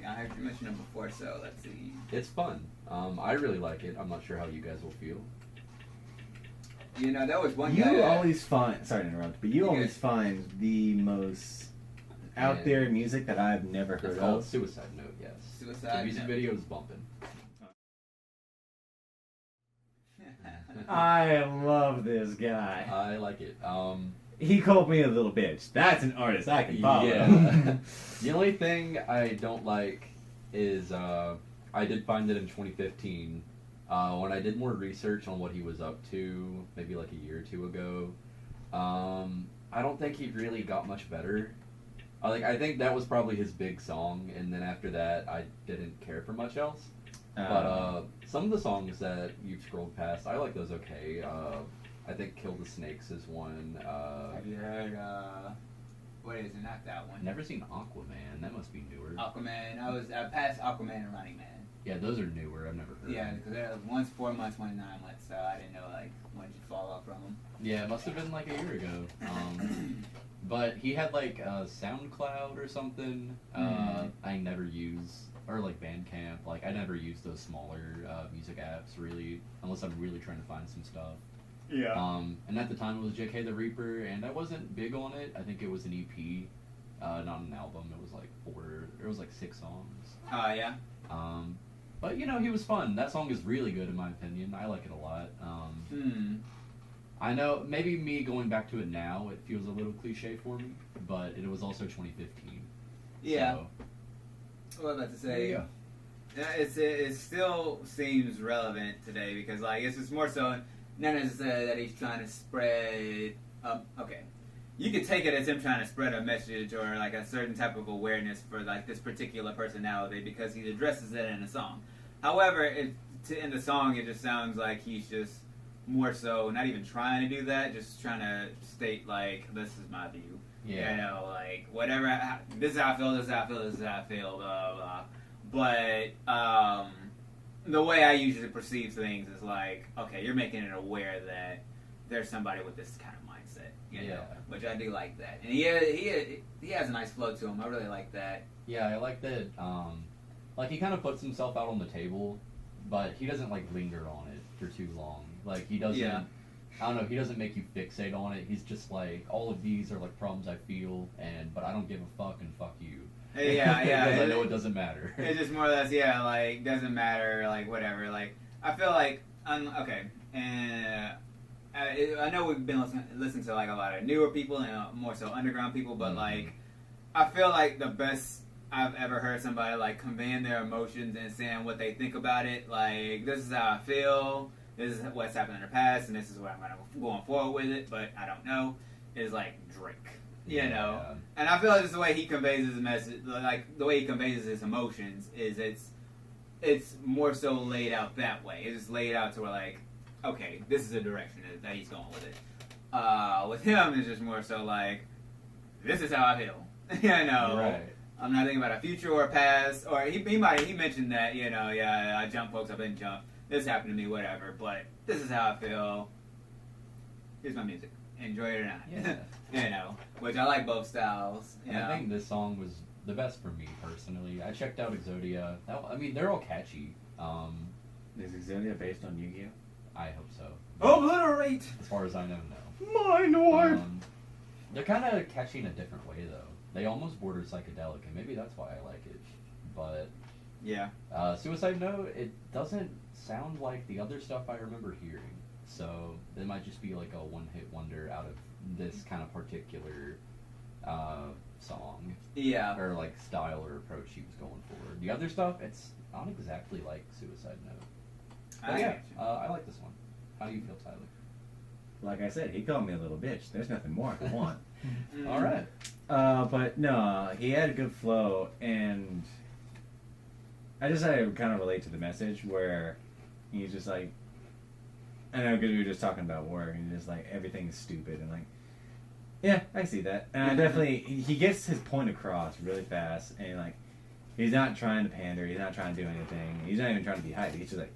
Yeah, I heard you mention him before, so let's see. It's fun. I really like it. I'm not sure how you guys will feel. That was one You guy. always find. Sorry to interrupt, but you You always good. find the most out Yeah. there music that I've never heard It's called of. Suicide Note, yes. The Suicide. music Note. video is bumping. I love this guy. I like it. He called me a little bitch. That's an artist I can follow. Yeah. The only thing I don't like is I did find it in 2015 when I did more research on what he was up to, maybe like a year or two ago. I don't think he really got much better. I think that was probably his big song, and then after that, I didn't care for much else. But some of the songs that you've scrolled past, I like those okay. I think Kill the Snakes is one. Have you heard? What is it? Not that one. Never seen Aquaman. That must be newer. Aquaman. I passed Aquaman and Running Man. Yeah, those are newer. I've never heard. Yeah, of them. because one's 4 months, one's 9 months, so I didn't know like when did you fall off from them. Yeah, it must have been like a year ago. But he had like SoundCloud or something. I never use, or like Bandcamp. Like I never use those smaller music apps really, unless I'm really trying to find some stuff. Yeah. And at the time it was J.K. the Reaper, and I wasn't big on it. I think it was an EP, not an album. It was like 6 songs. Yeah. But you know, he was fun. That song is really good in my opinion. I like it a lot. I know maybe me going back to it now, it feels a little cliche for me, but it was also 2015. Yeah. So, What was I about to say? Yeah. Yeah, it still seems relevant today because like it's just more so not necessarily that he's trying to spread. Okay, you could take it as him trying to spread a message or like a certain type of awareness for like this particular personality because he addresses it in a song. However, in the song it just sounds like he's just more so not even trying to do that, just trying to state like this is my view. Yeah. You know, like whatever. This is how I feel. This is how I feel. This is how I feel. Blah blah. But the way I usually perceive things is like, okay, you're making it aware that there's somebody with this kind of mindset, you know, which I do like that. And he has a nice flow to him. I really like that. Yeah, I like that. Like he kind of puts himself out on the table, but he doesn't like linger on it for too long. Like he doesn't. Yeah. I don't know. He doesn't make you fixate on it. He's just like, all of these are like problems I feel, but I don't give a fuck and fuck you. Yeah. Because I know it doesn't matter. It's just more or less, yeah, like doesn't matter, like whatever. Like I feel like okay, and I know we've been listening to like a lot of newer people and more so underground people, but like I feel like the best I've ever heard somebody like conveying their emotions and saying what they think about it. Like this is how I feel. This is what's happened in the past, and this is what I'm going forward with it. But I don't know. Is like Drake, you know. And I feel like just the way he conveys his message, like the way he conveys his emotions, is it's more so laid out that way. It's laid out to where like, okay, this is the direction that he's going with it. With him, it's just more so like, this is how I feel, you know. Right. I'm not thinking about a future or a past, or he mentioned that, you know, yeah, I jump folks, I've been jumped. This happened to me, whatever, but this is how I feel. Here's my music. Enjoy it or not. Yeah. You know, which I like both styles. And I think this song was the best for me personally. I checked out Exodia. I mean, they're all catchy. Is Exodia based on Yu-Gi-Oh? I hope so. Obliterate! As far as I know, no. Mind wipe! They're kind of catchy in a different way, though. They almost border psychedelic, and maybe that's why I like it. But Yeah. Suicide Note, it doesn't sound like the other stuff I remember hearing. So it might just be like a one-hit wonder out of this kind of particular song. Yeah. Or like style or approach he was going for. The other stuff, it's not exactly like Suicide Note. But yeah, I like this one. How do you feel, Tyler? Like I said, he called me a little bitch. There's nothing more I could want. All right. But no, he had a good flow, and I kind of relate to the message where he's just like, I know because we were just talking about work, and just like everything's stupid, and like, yeah, I see that, and I definitely he gets his point across really fast, and like, he's not trying to pander, he's not trying to do anything, he's not even trying to be hype. He's just like,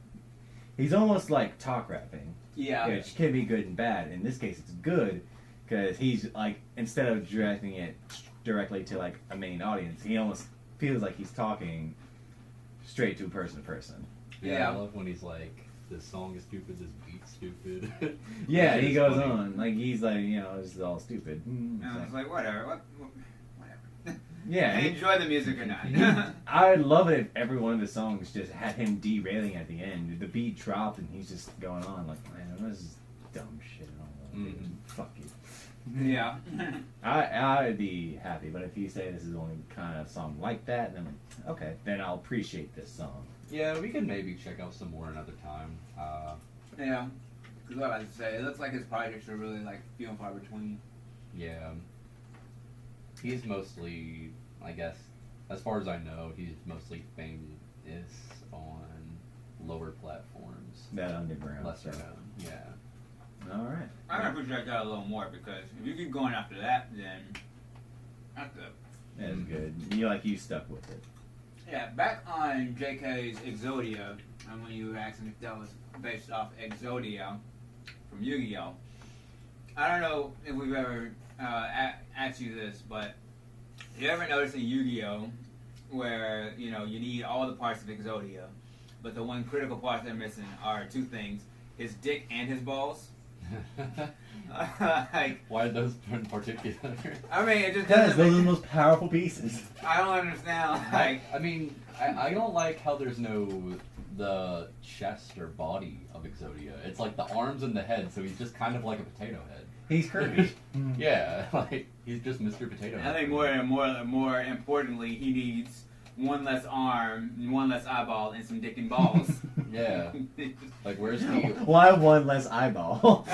he's almost like talk rapping. Yeah. Which can be good and bad. In this case, it's good because he's like, instead of directing it directly to like a main audience, he almost feels like he's talking straight to person. Yeah, I love when he's like, this song is stupid, this beat's stupid. Yeah, he goes funny. on. Like, he's like, you know, this is all stupid. And I was like, whatever. Whatever. Yeah. Enjoy the music or not. I would love it if every one of the songs just had him derailing at the end. The beat dropped and he's just going on like, man, this is dumb shit. I don't know. Fuck you. Yeah. I'd be happy, but if you say this is the only kind of song like that, then okay, then I'll appreciate this song. Yeah, we can maybe check out some more another time. Yeah. Because what I was to say, it looks like his projects are really like few and far between. Yeah. He's mostly, I guess, as far as I know, he's mostly famous on lower platforms. That underground. Lesser stuff. known, yeah. All right. I'm gonna project that a little more because if you keep going after that, then that's good. That's good. You stuck with it. Yeah, back on JK's Exodia, and when you were asking if that was based off Exodia from Yu-Gi-Oh! I don't know if we've ever asked you this, but you ever notice in Yu-Gi-Oh! Where, you know, you need all the parts of Exodia, but the one critical part they're missing are two things, his dick and his balls? Like, why those in particular? I mean, it just Because doesn't those are the make, most powerful pieces. I don't understand, like, I mean, I don't like how there's no the chest or body of Exodia. It's like the arms and the head, so he's just kind of like a potato head. He's Kirby. Yeah, like he's just Mr. Potato Head. I think more importantly, he needs one less arm, one less eyeball, and some dick and balls. Yeah. Like, where's the... Why one less eyeball?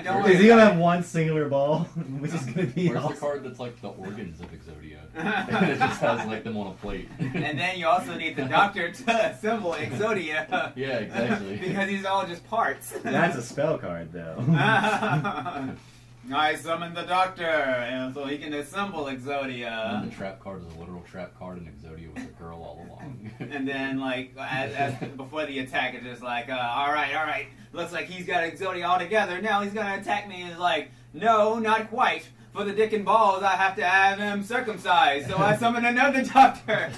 Don't Is he worry gonna about have one singular ball, which is gonna be Where's awesome. the card that's like the organs of Exodia? And it just has like them on a plate. And then you also need the doctor to assemble Exodia. Yeah, exactly. Because these are all just parts. That's a spell card, though. I summoned the doctor, and so he can assemble And Exodia. the trap card is a literal trap card, and Exodia was a girl all along. And then, like, as before the attack, it's just like, all right, looks like he's got Exodia all together. Now he's gonna attack me, and it's like, no, not quite. For the dick and balls, I have to have him circumcised. So I summon another doctor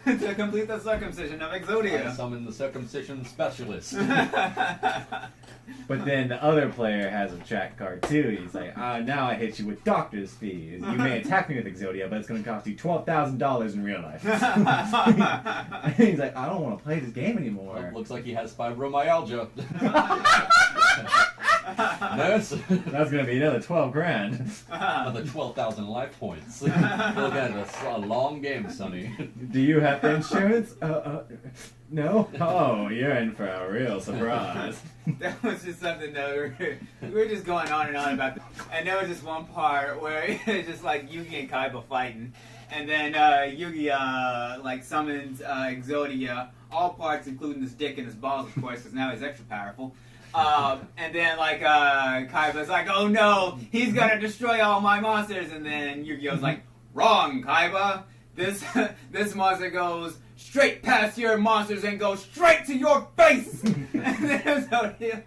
to complete the circumcision of I Exodia. summon the circumcision specialist. But then the other player has a track card too. He's like, now I hit you with doctor's fees. You may attack me with Exodia, but it's going to cost you $12,000 in real life. And he's like, I don't want to play this game anymore. Well, looks like he has fibromyalgia. Nurse, That's going to be another 12 grand. another 12,000 life points. Look at this, a long game, Sonny. Do you have insurance? No? Oh, you're in for a real surprise. That was just something that we were just going on and on about. And there was just one part where it's just like Yugi and Kaiba fighting. And then Yugi like summons Exodia, all parts including his dick and his balls, of course, because now he's extra powerful. And then like Kaiba's like, oh no, he's gonna destroy all my monsters. And then Yu-Gi-Oh's like, wrong, Kaiba. This monster goes straight past your monsters and goes straight to your face. And then Exodia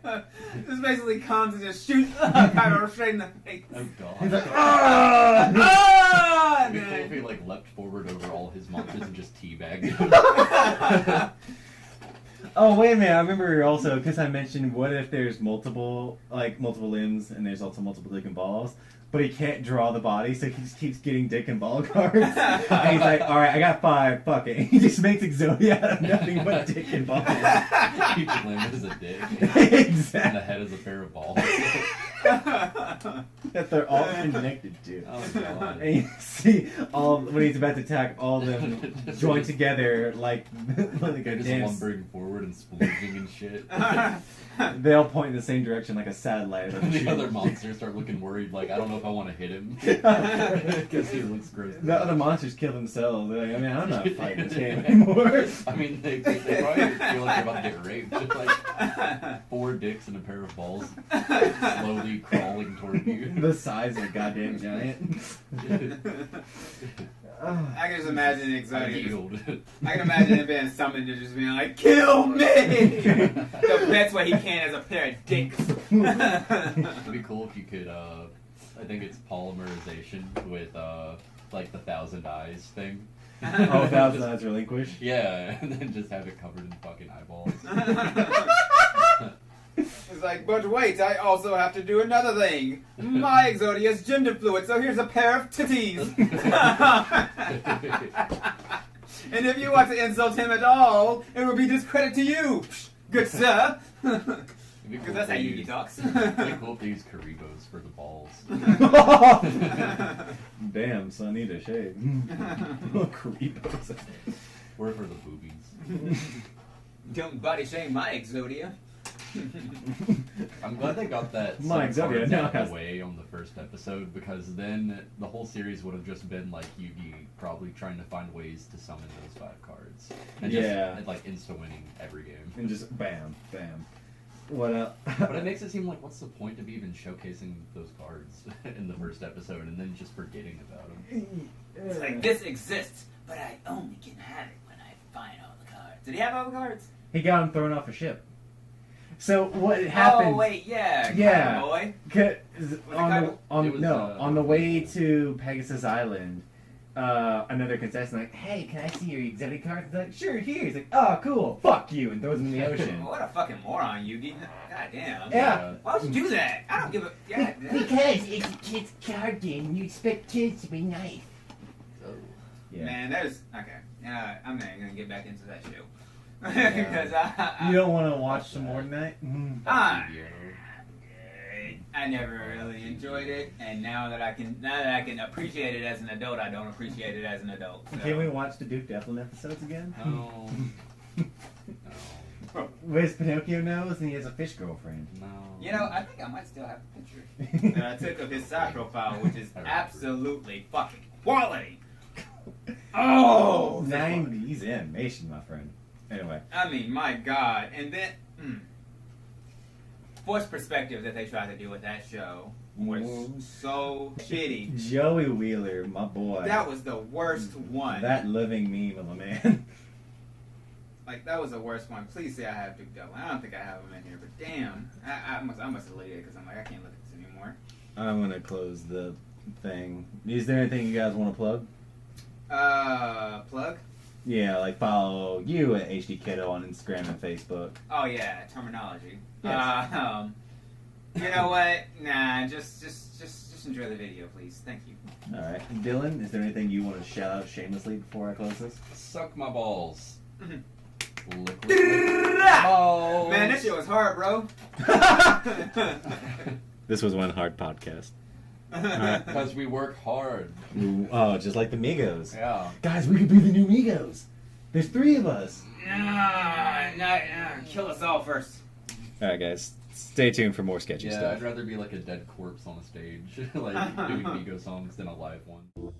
just basically comes and just shoots Kaiba straight in the face. Oh god. He's like, ah! Ah! It'd And be cool if he then- like leapt forward over all his monsters and just teabagged them. Oh, wait a minute. I remember also, because I mentioned, what if there's multiple limbs and there's also multiple dick and balls, but he can't draw the body, so he just keeps getting dick and ball cards. And he's like, alright, I got 5, fuck it. He just makes Exodia out of nothing but dick and balls. Each limb is a dick. And the Exactly. head is a pair of balls. That they're all connected to. Oh god. And you see, when he's about to attack, all of them joined together like a They're just damn. lumbering forward and splooging and shit. They all point in the same direction like a satellite. And the other monsters start looking worried, like, I don't know if I want to hit him. Because he looks gross. The other monsters kill themselves. They're like, I mean, I'm not fighting this game anymore. I mean, they probably feel like they're about to get raped. Just like 4 dicks and a pair of balls slowly crawling toward you. The size of a goddamn giant. I can just imagine I Exodia. yield. I can imagine him being summoned and just being like, kill me! The best way he can is a pair of dicks. It'd be cool if you could, I think it's polymerization with, like the 1,000 eyes thing. Oh, Thousand Eyes Relinquished. Yeah, and then just have it covered in fucking eyeballs. It's like, but wait, I also have to do another thing. My Exodia is gender fluid, so here's a pair of titties. And if you want to insult him at all, it will be discredit to you, good sir. It'd be Because cool that's how if they Yugi use- talks. It'd be cool if they use Karibos for the balls. Damn, son, need a shave. Creepos. Or for the boobies. Don't body shame my Exodia. I'm glad they got that My some Exodia cards now out of has- the way on the first episode, because then the whole series would have just been like Yugi probably trying to find ways to summon those 5 cards. And Yeah. just like insta-winning every game. And just bam, bam. What else? But it makes it seem like, what's the point of even showcasing those cards in the first episode and then just forgetting about them? It's like, this exists, but I only can have it when I Did he have avocards? He got him thrown off a ship. So what happened? Oh wait, yeah. Yeah. Boy. On the way to Pegasus Island, another contestant like, hey, can I see your exotic card? He's like, sure, here. He's like, oh, cool, fuck you, and throws him in the ocean. What a fucking moron, Yugi. God damn. Yeah. Why would you do that? I don't give a. God damn. Because it's a kid's card game and you expect kids to be nice. Yeah. Man, there's okay. I'm not gonna get back into that show because You don't want to watch some more tonight? I never really enjoyed it, and now that I can appreciate it as an adult, I don't appreciate it as an adult. So. Can we watch the Duke Devlin episodes again? No. No. With Pinocchio knows and he has a fish girlfriend. No. You know, I think I might still have a picture that I took of his side profile, which is absolutely fucking quality. Oh, 90s animation, my friend. Anyway. I mean, my God. And then, forced perspective that they tried to do with that show was so shitty. Joey Wheeler, my boy. That was the worst one. That living meme of a man. Like, that was the worst one. Please say I have Duke Devlin. I don't think I have him in here, but damn. I must have deleted it because I'm like, I can't look at this anymore. I'm going to close the thing. Is there anything you guys want to plug? Plug? Yeah, like follow you at HD Kiddo on Instagram and Facebook. Oh yeah, terminology. Yes. You know what? Nah, just enjoy the video, please. Thank you. All right, Dylan, is there anything you want to shout out shamelessly before I close this? Suck my balls. Mhm. Liquid balls. Man, that shit was hard, bro. This was one hard podcast. Because we work hard. Oh, just like the Migos. Yeah. Guys, we could be the new Migos. There's 3 of us. Nah, kill us all first. All right, guys, stay tuned for more sketchy Yeah, stuff. I'd rather be like a dead corpse on a stage, like doing Migo songs than a live one.